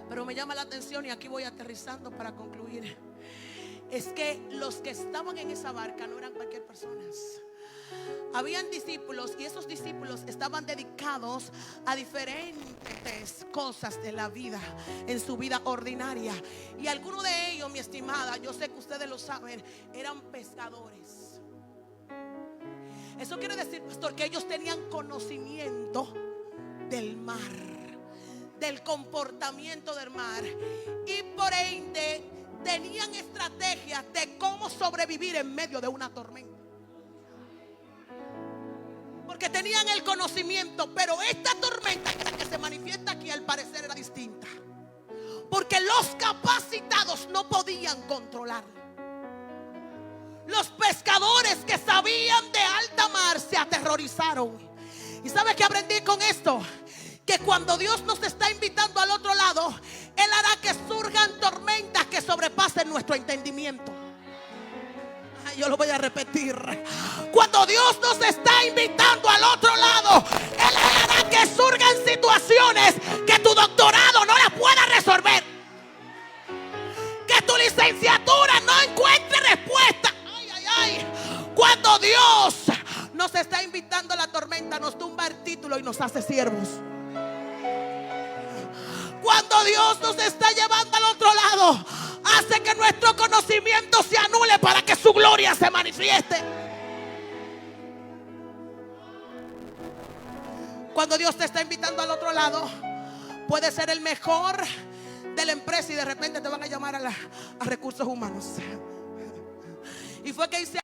Pero me llama la atención, y aquí voy aterrizando para concluir, es que los que estaban en esa barca no eran cualquier persona. Habían discípulos, y esos discípulos estaban dedicados a diferentes cosas de la vida, en su vida ordinaria. Y algunos de ellos, mi estimada, yo sé que ustedes lo saben, eran pescadores. Eso quiere decir, pastor, que ellos tenían conocimiento del mar, del comportamiento del mar, y por ende tenían estrategias de cómo sobrevivir en medio de una tormenta. Porque tenían el conocimiento. Pero esta tormenta que se manifiesta aquí, al parecer era distinta, porque los capacitados no podían controlarla. Los pescadores que sabían de alta mar se aterrorizaron. ¿Y sabes qué aprendí con esto? Que cuando Dios nos está invitando al otro lado, Él hará que surjan tormentas que sobrepasen nuestro entendimiento. Yo lo voy a repetir. Cuando Dios nos está invitando al otro lado, Él hará que surjan situaciones que tu doctorado no las pueda resolver, que tu licenciatura no encuentre respuesta. Cuando Dios nos está invitando a la tormenta, nos tumba el título y nos hace siervos. Cuando Dios nos está llevando al otro lado, hace que nuestro conocimiento se anule para que su gloria se manifieste. Cuando Dios te está invitando al otro lado, puede ser el mejor de la empresa y de repente te van a llamar a recursos humanos. Y fue que hice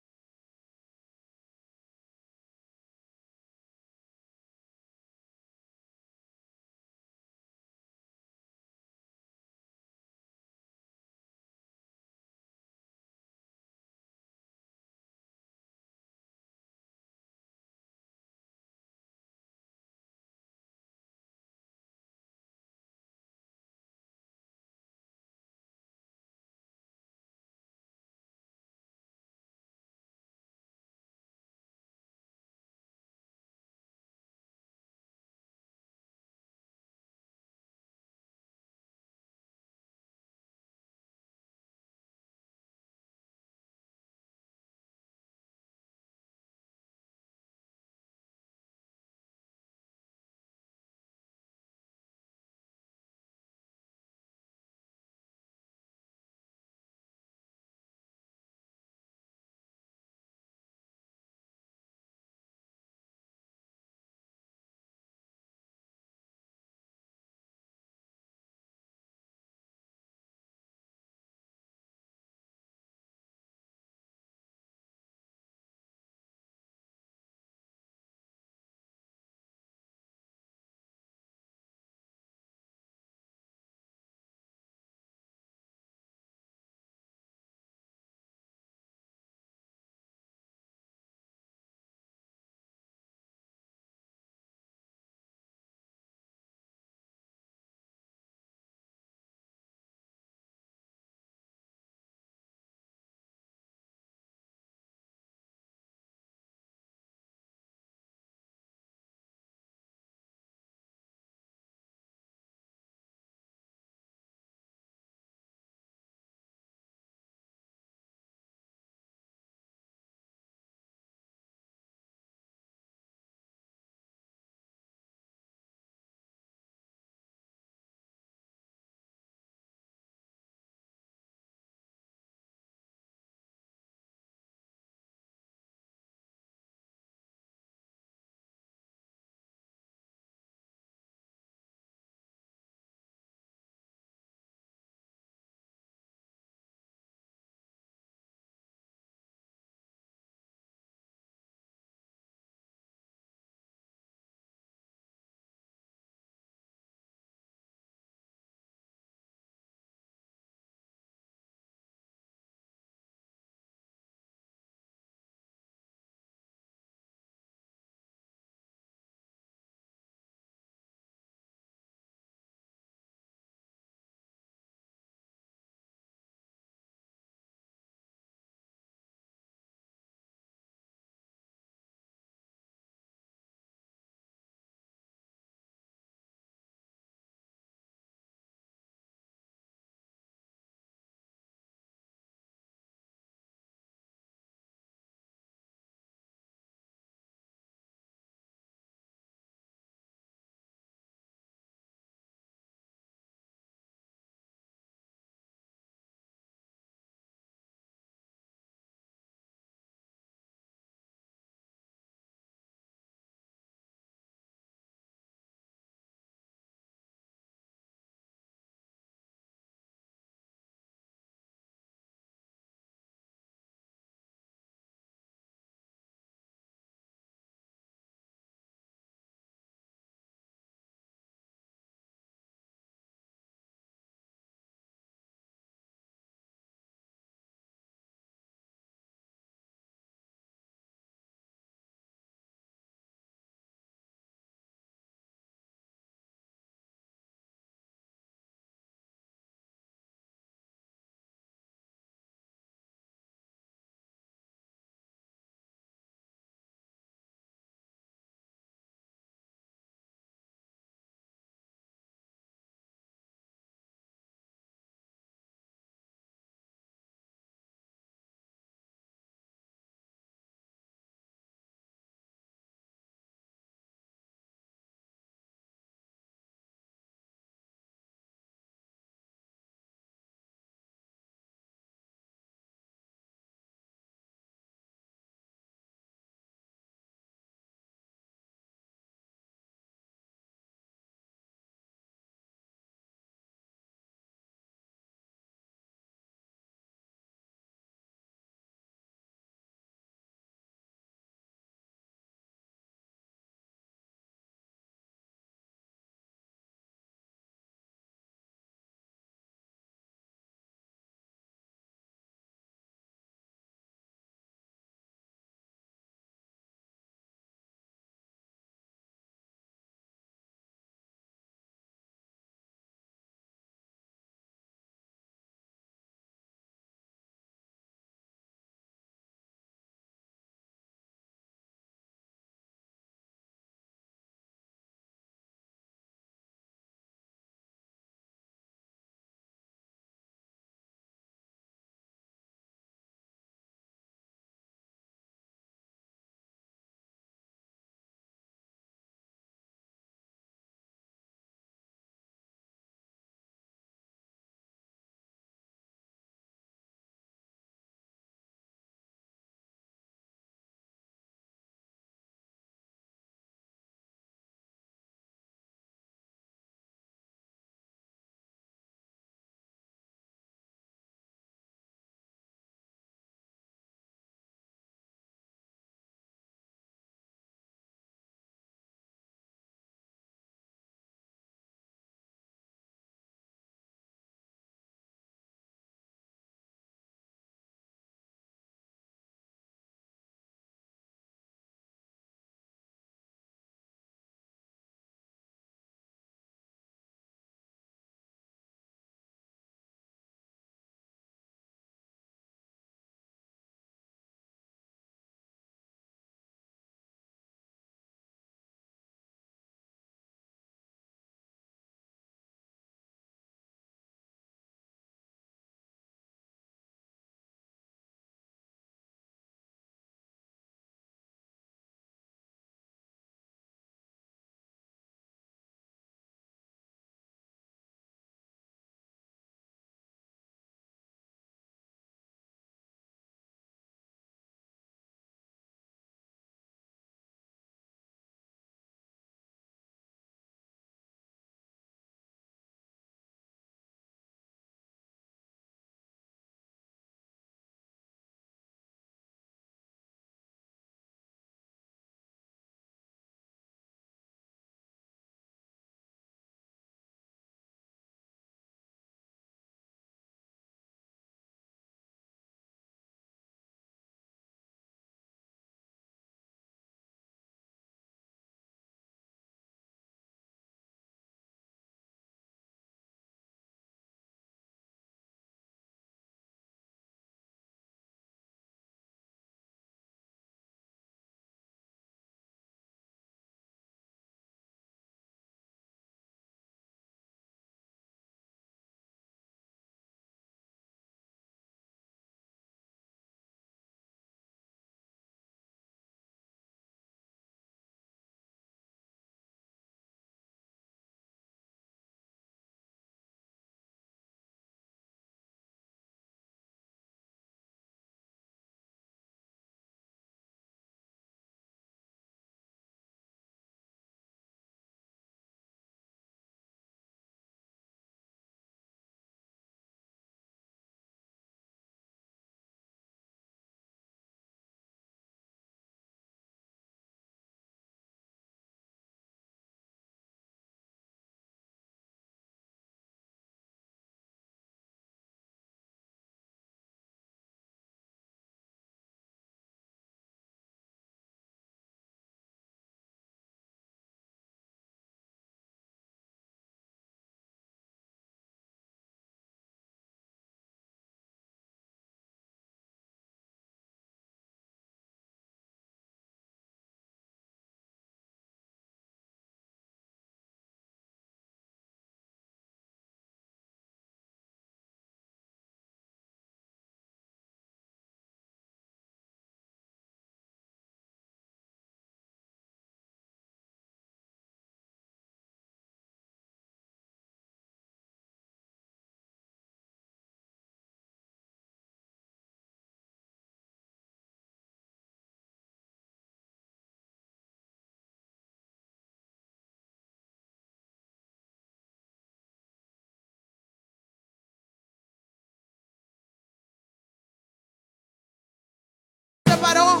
varón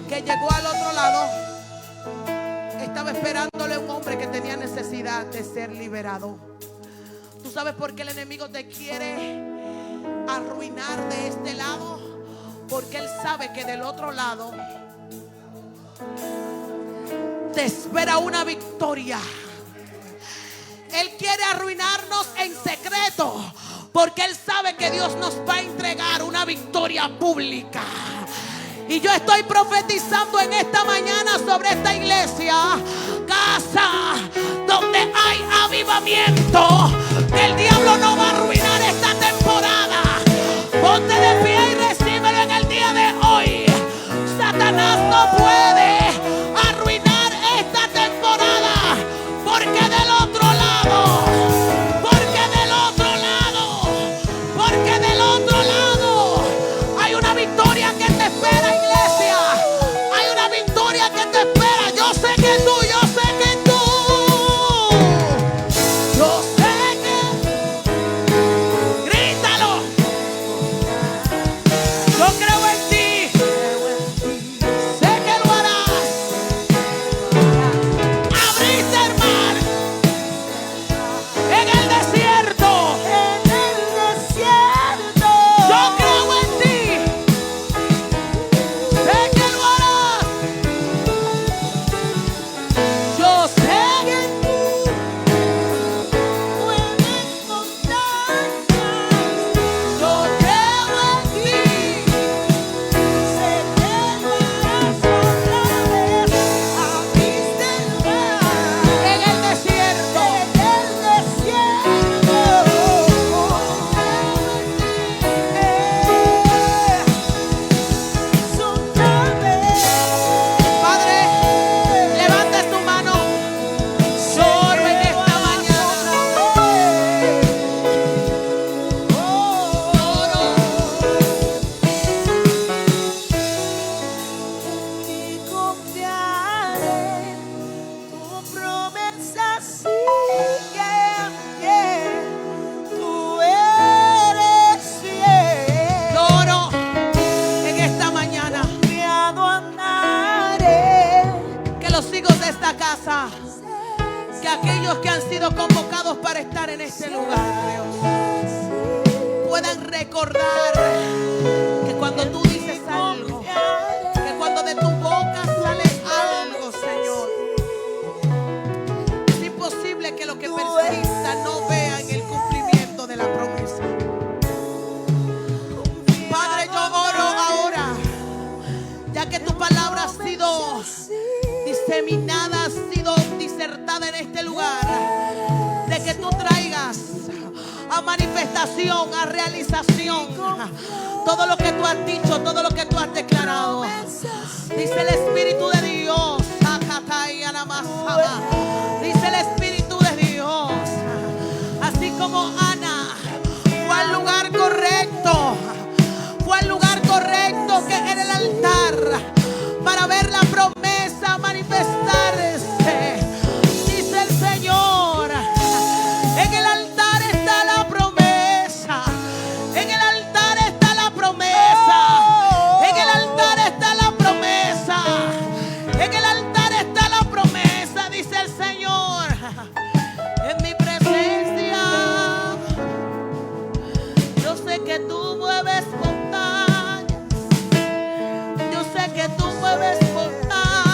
que llegó al otro lado estaba esperándole un hombre que tenía necesidad de ser liberado. ¿Tú sabes por qué el enemigo te quiere arruinar de este lado? Porque él sabe que del otro lado te espera una victoria. Él quiere arruinarnos en secreto, porque él sabe que Dios nos va a entregar una victoria pública. Y yo estoy profetizando en esta mañana sobre esta iglesia, casa donde hay avivamiento, que el diablo no va a arruinar esta temporada. Ponte de pie y recíbelo en el día de hoy. Satanás no puede arruinar esta temporada, porque del otro lado, hay una victoria que te espera, iglesia. Hay una victoria que te espera. Yo sé que tú, yo sé que tú, yo sé que, grítalo. Yo creo en ti. Sé que lo harás. Abriste el mar en el desierto. Yo creo en ti. Sé que lo harás. Yo sé que tú puedes montañas. Yo creo en ti. Sé que lo harás otra vez. Abriste el mar en el desierto. Padre, levante su mano. Lloro en esta mañana. Y confiaré, tu promesa sigue, tú eres fiel. Lloro en esta mañana. Confiado andaré. Que los hijos de esta casa, que aquellos que han sido convocados para estar en este lugar, Dios, puedan recordar que cuando tú dices algo, que cuando de tu boca sale algo, Señor, es imposible que lo que persista no vean el cumplimiento de la promesa. Padre, yo oro ahora, ya que tu palabra ha sido diseminada, ha sido disertada en este lugar, de que tú traigas a manifestación, a realización todo lo que tú has dicho, todo lo que tú has declarado. Dice el Espíritu de Dios, dice el Espíritu de Dios, así como Ana fue al lugar correcto, fue al lugar correcto, que era el altar, para ver la promesa manifestarse. Dice el Señor, en el altar está la promesa, en el altar está la promesa, en el altar está la promesa, en el altar está la promesa, dice el Señor. En mi presencia, yo sé que tú mueves montañas, yo sé que tú mueves montañas.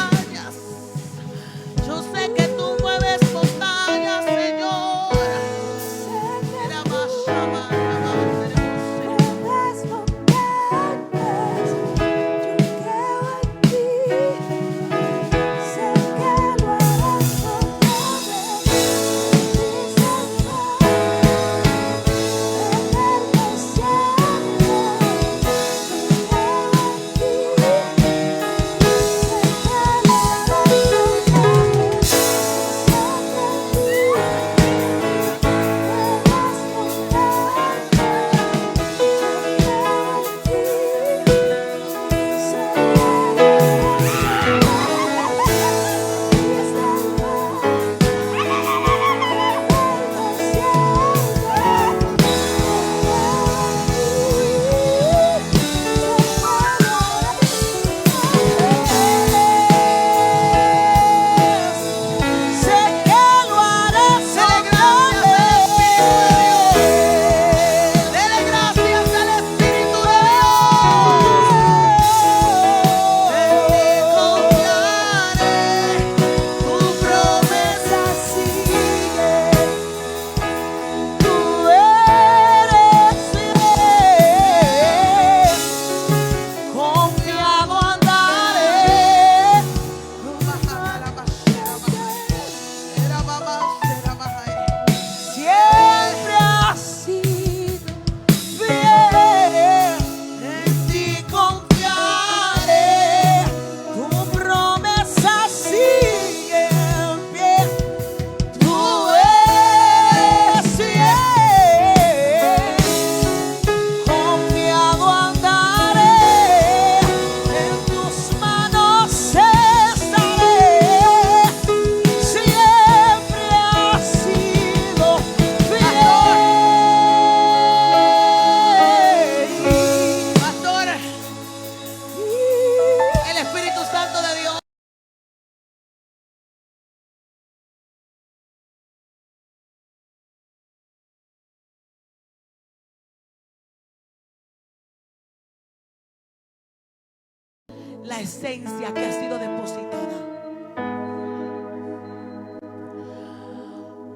la esencia que ha sido depositada.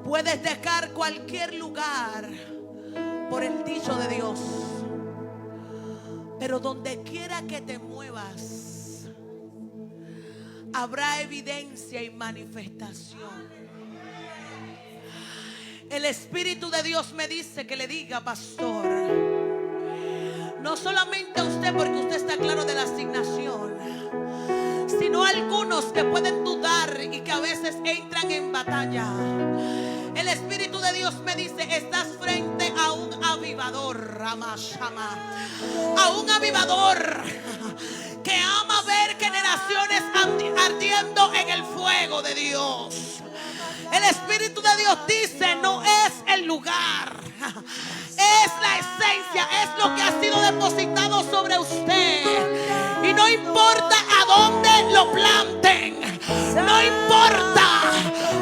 Puedes dejar cualquier lugar por el dicho de Dios, pero donde quiera que te muevas habrá evidencia y manifestación. El Espíritu de Dios me dice que le diga, pastor, no solamente a usted, porque usted está claro de la asignación, sino a algunos que pueden dudar y que a veces entran en batalla. El Espíritu de Dios me dice, estás frente a un avivador, a un avivador que ama ver generaciones ardiendo en el fuego de Dios. El Espíritu de Dios dice, no es el lugar, es la esencia, es lo que ha sido depositado sobre usted. Y no importa a dónde lo planten, no importa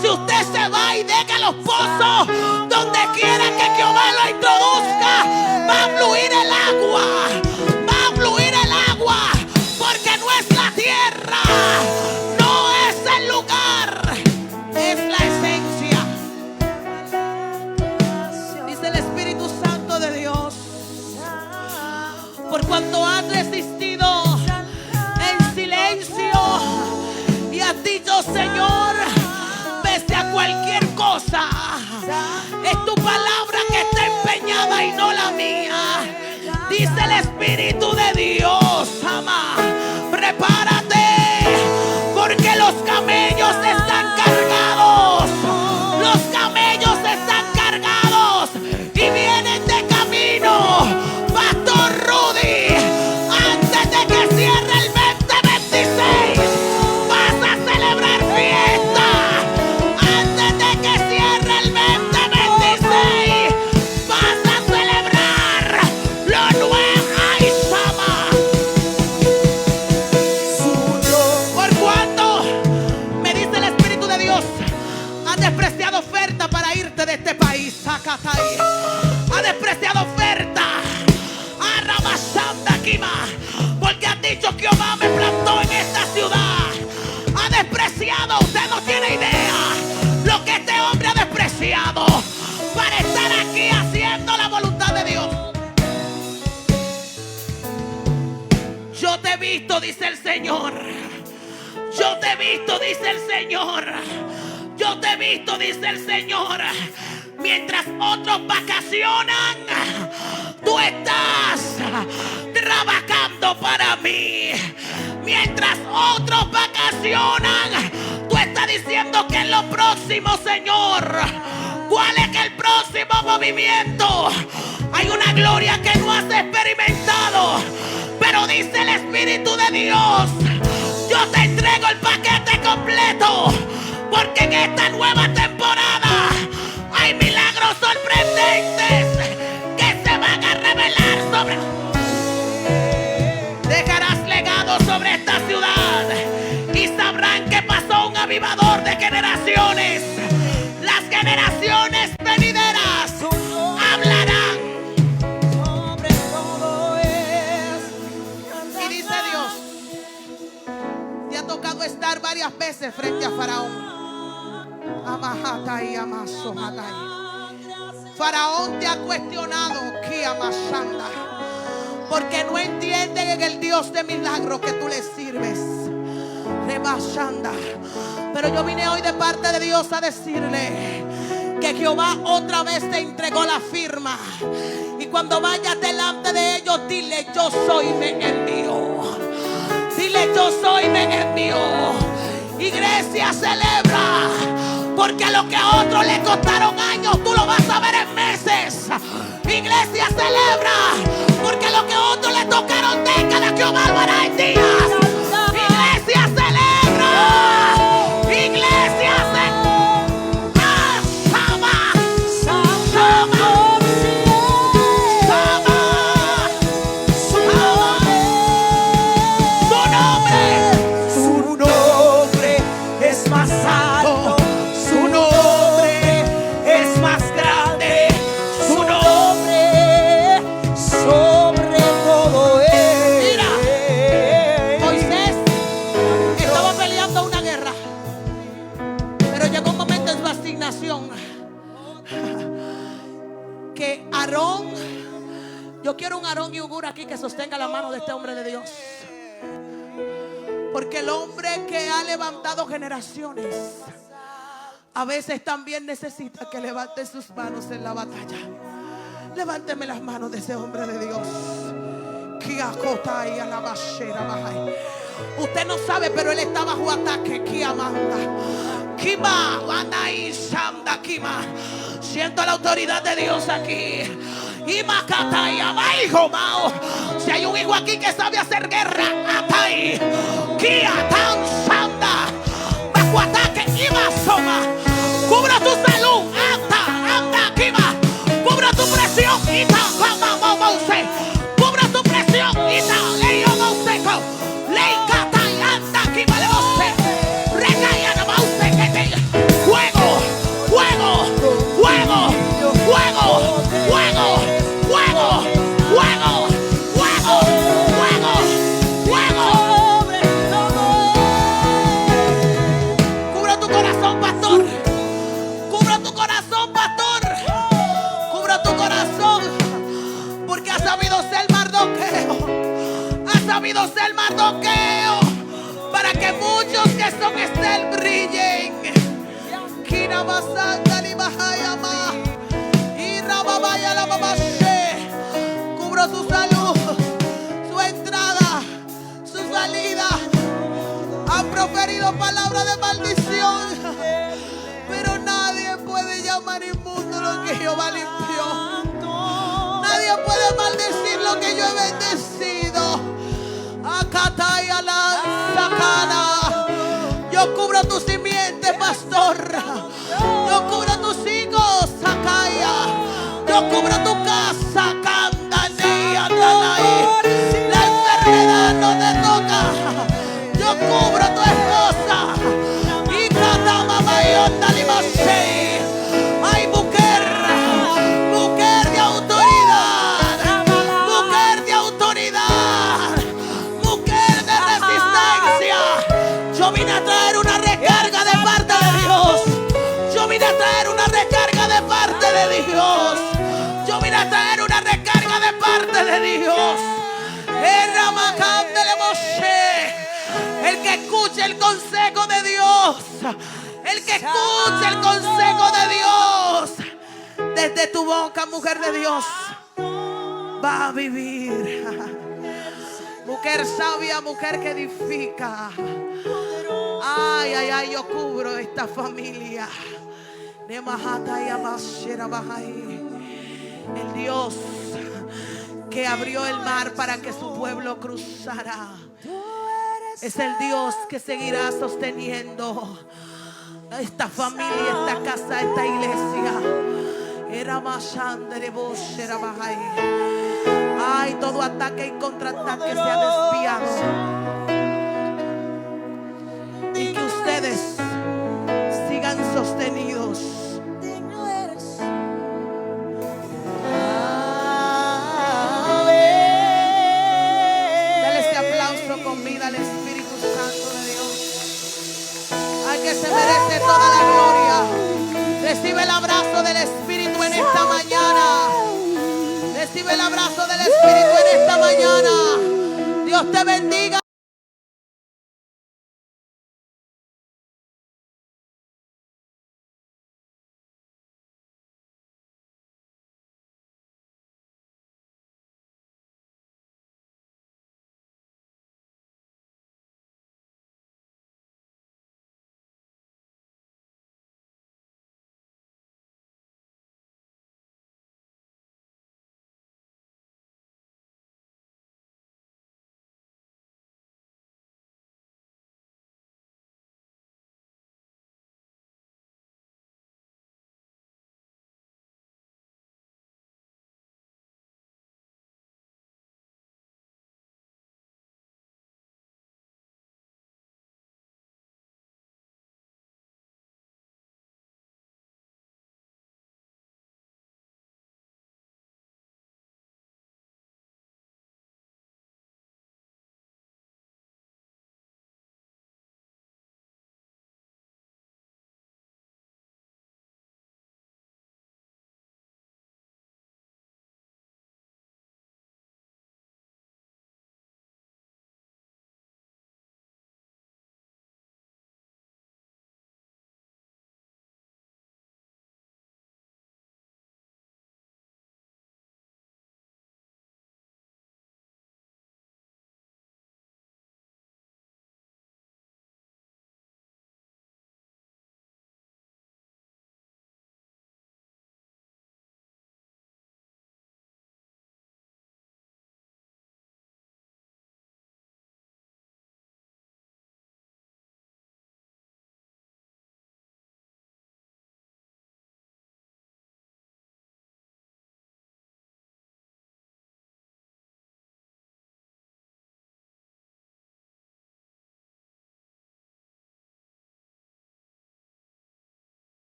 si usted se va y deja los pozos, donde quiera que Jehová lo introduzca, va a fluir el agua, va a fluir el agua, porque no es la tierra, no es el lugar, es la esencia. Dice el Espíritu Santo de Dios, por cuanto has resistido en silencio y has dicho, Señor, pese a cualquier cosa, es tu palabra que está empeñada y no la mía. Dice el Espíritu de Dios, ama, prepárate, porque los camellos están cargados, los camellos están cargados y vienen de camino. Pastor Rudy, antes de que cierre el 2026, vas a celebrar fiesta. Antes de que cierre el 2026, vas a celebrar lo nuevo. ¡Ay, Sama! Por cuanto, me dice el Espíritu de Dios, has despreciado oferta para irte de este país. Sacatay. Has despreciado oferta. Arrabasanda Kima. Porque has dicho, Jehová me plantó en esta ciudad. Ha despreciado, usted no tiene idea lo que este hombre ha despreciado para estar aquí haciendo la voluntad de Dios. Yo te he visto, dice el Señor. Yo te he visto, dice el Señor. Yo te he visto, dice el Señor. Mientras otros vacacionan, tú estás trabajando para mí. Mientras otros vacacionan, tú estás diciendo que es lo próximo, Señor. ¿Cuál es el próximo movimiento? Hay una gloria que no has experimentado, pero dice el Espíritu de Dios, yo te entrego el paquete completo, porque en esta nueva temporada hay milagros sorprendentes que se van a revelar sobre. Dejarás legado sobre esta ciudad y sabrán que pasó un avivador de generaciones. Las generaciones venideras hablarán. Sobre todo y dice Dios, te ha tocado estar varias veces frente a Faraón. Faraón te ha cuestionado, porque no entienden en el Dios de milagros que tú le sirves. Pero yo vine hoy de parte de Dios a decirle que Jehová otra vez te entregó la firma. Y cuando vayas delante de ellos, dile, yo soy, me envió. Dile, yo soy, me envió. Iglesia, celebra, porque a lo que a otros le costaron años, tú lo vas a ver en meses. Iglesia, celebra, porque a lo que a otros le tocaron décadas, Jehová lo hará en días. Iglesia, celebra. Iglesia, Su nombre es más alto, su nombre es más grande, su nombre sobre todo es. Mira, sostenga la mano de este hombre de Dios. Porque el hombre que ha levantado generaciones a veces también necesita que levante sus manos en la batalla. Levánteme las manos de ese hombre de Dios. Usted no sabe, pero él está bajo ataque. Siento la autoridad de Dios aquí. Si hay un hijo aquí que sabe hacer guerra, bajo ataque, cubra tu salud, cubra tu presión, cubra tu presión, fuego, fuego, fuego, fuego, fuego, fuego, fuego, fuego, fuego, fuego. Cubra tu corazón, pastor. Cubra tu corazón, pastor. Cubra tu corazón. Porque ha sabido ser Mardoqueo. Ha sabido ser Mardoqueo. Para que muchos que son Esther brillen. Cubro su salud, su entrada, su salida. Han proferido palabras de maldición, pero nadie puede llamar inmundo lo que Jehová limpió. Nadie puede maldecir lo que yo he bendecido. Acataya la sacana. Yo cubro tu simiente, pastor. Yo cubro tus hijos, Sacaya. Yo cubro tu casa, Candani, Andalai. La enfermedad no te toca. Yo cubro tu esposa. Y cada mamá y Andalai. Ay, mujer, mujer de autoridad, mujer de autoridad, mujer de resistencia. Yo vine a traer una recarga de parte de Dios. Yo vine a traer una recarga de parte de Dios. Yo vine a traer una recarga de parte de Dios. El que escuche el consejo de Dios. El que escuche el consejo de Dios. Desde tu boca, mujer de Dios, va a vivir. Mujer sabia, mujer que edifica. Ay, ay, ay, yo cubro esta familia. El Dios que abrió el mar para que su pueblo cruzara es el Dios que seguirá sosteniendo esta familia, esta casa, esta iglesia. Ay, todo ataque y contraataque se ha desviado. Y que ustedes sigan sostenidos. Dale este aplauso con vida al Espíritu Santo de Dios. Ay, que se merece toda la gloria. Recibe el abrazo del Espíritu en esta mañana. Recibe el abrazo del Espíritu en esta mañana. Dios te bendiga.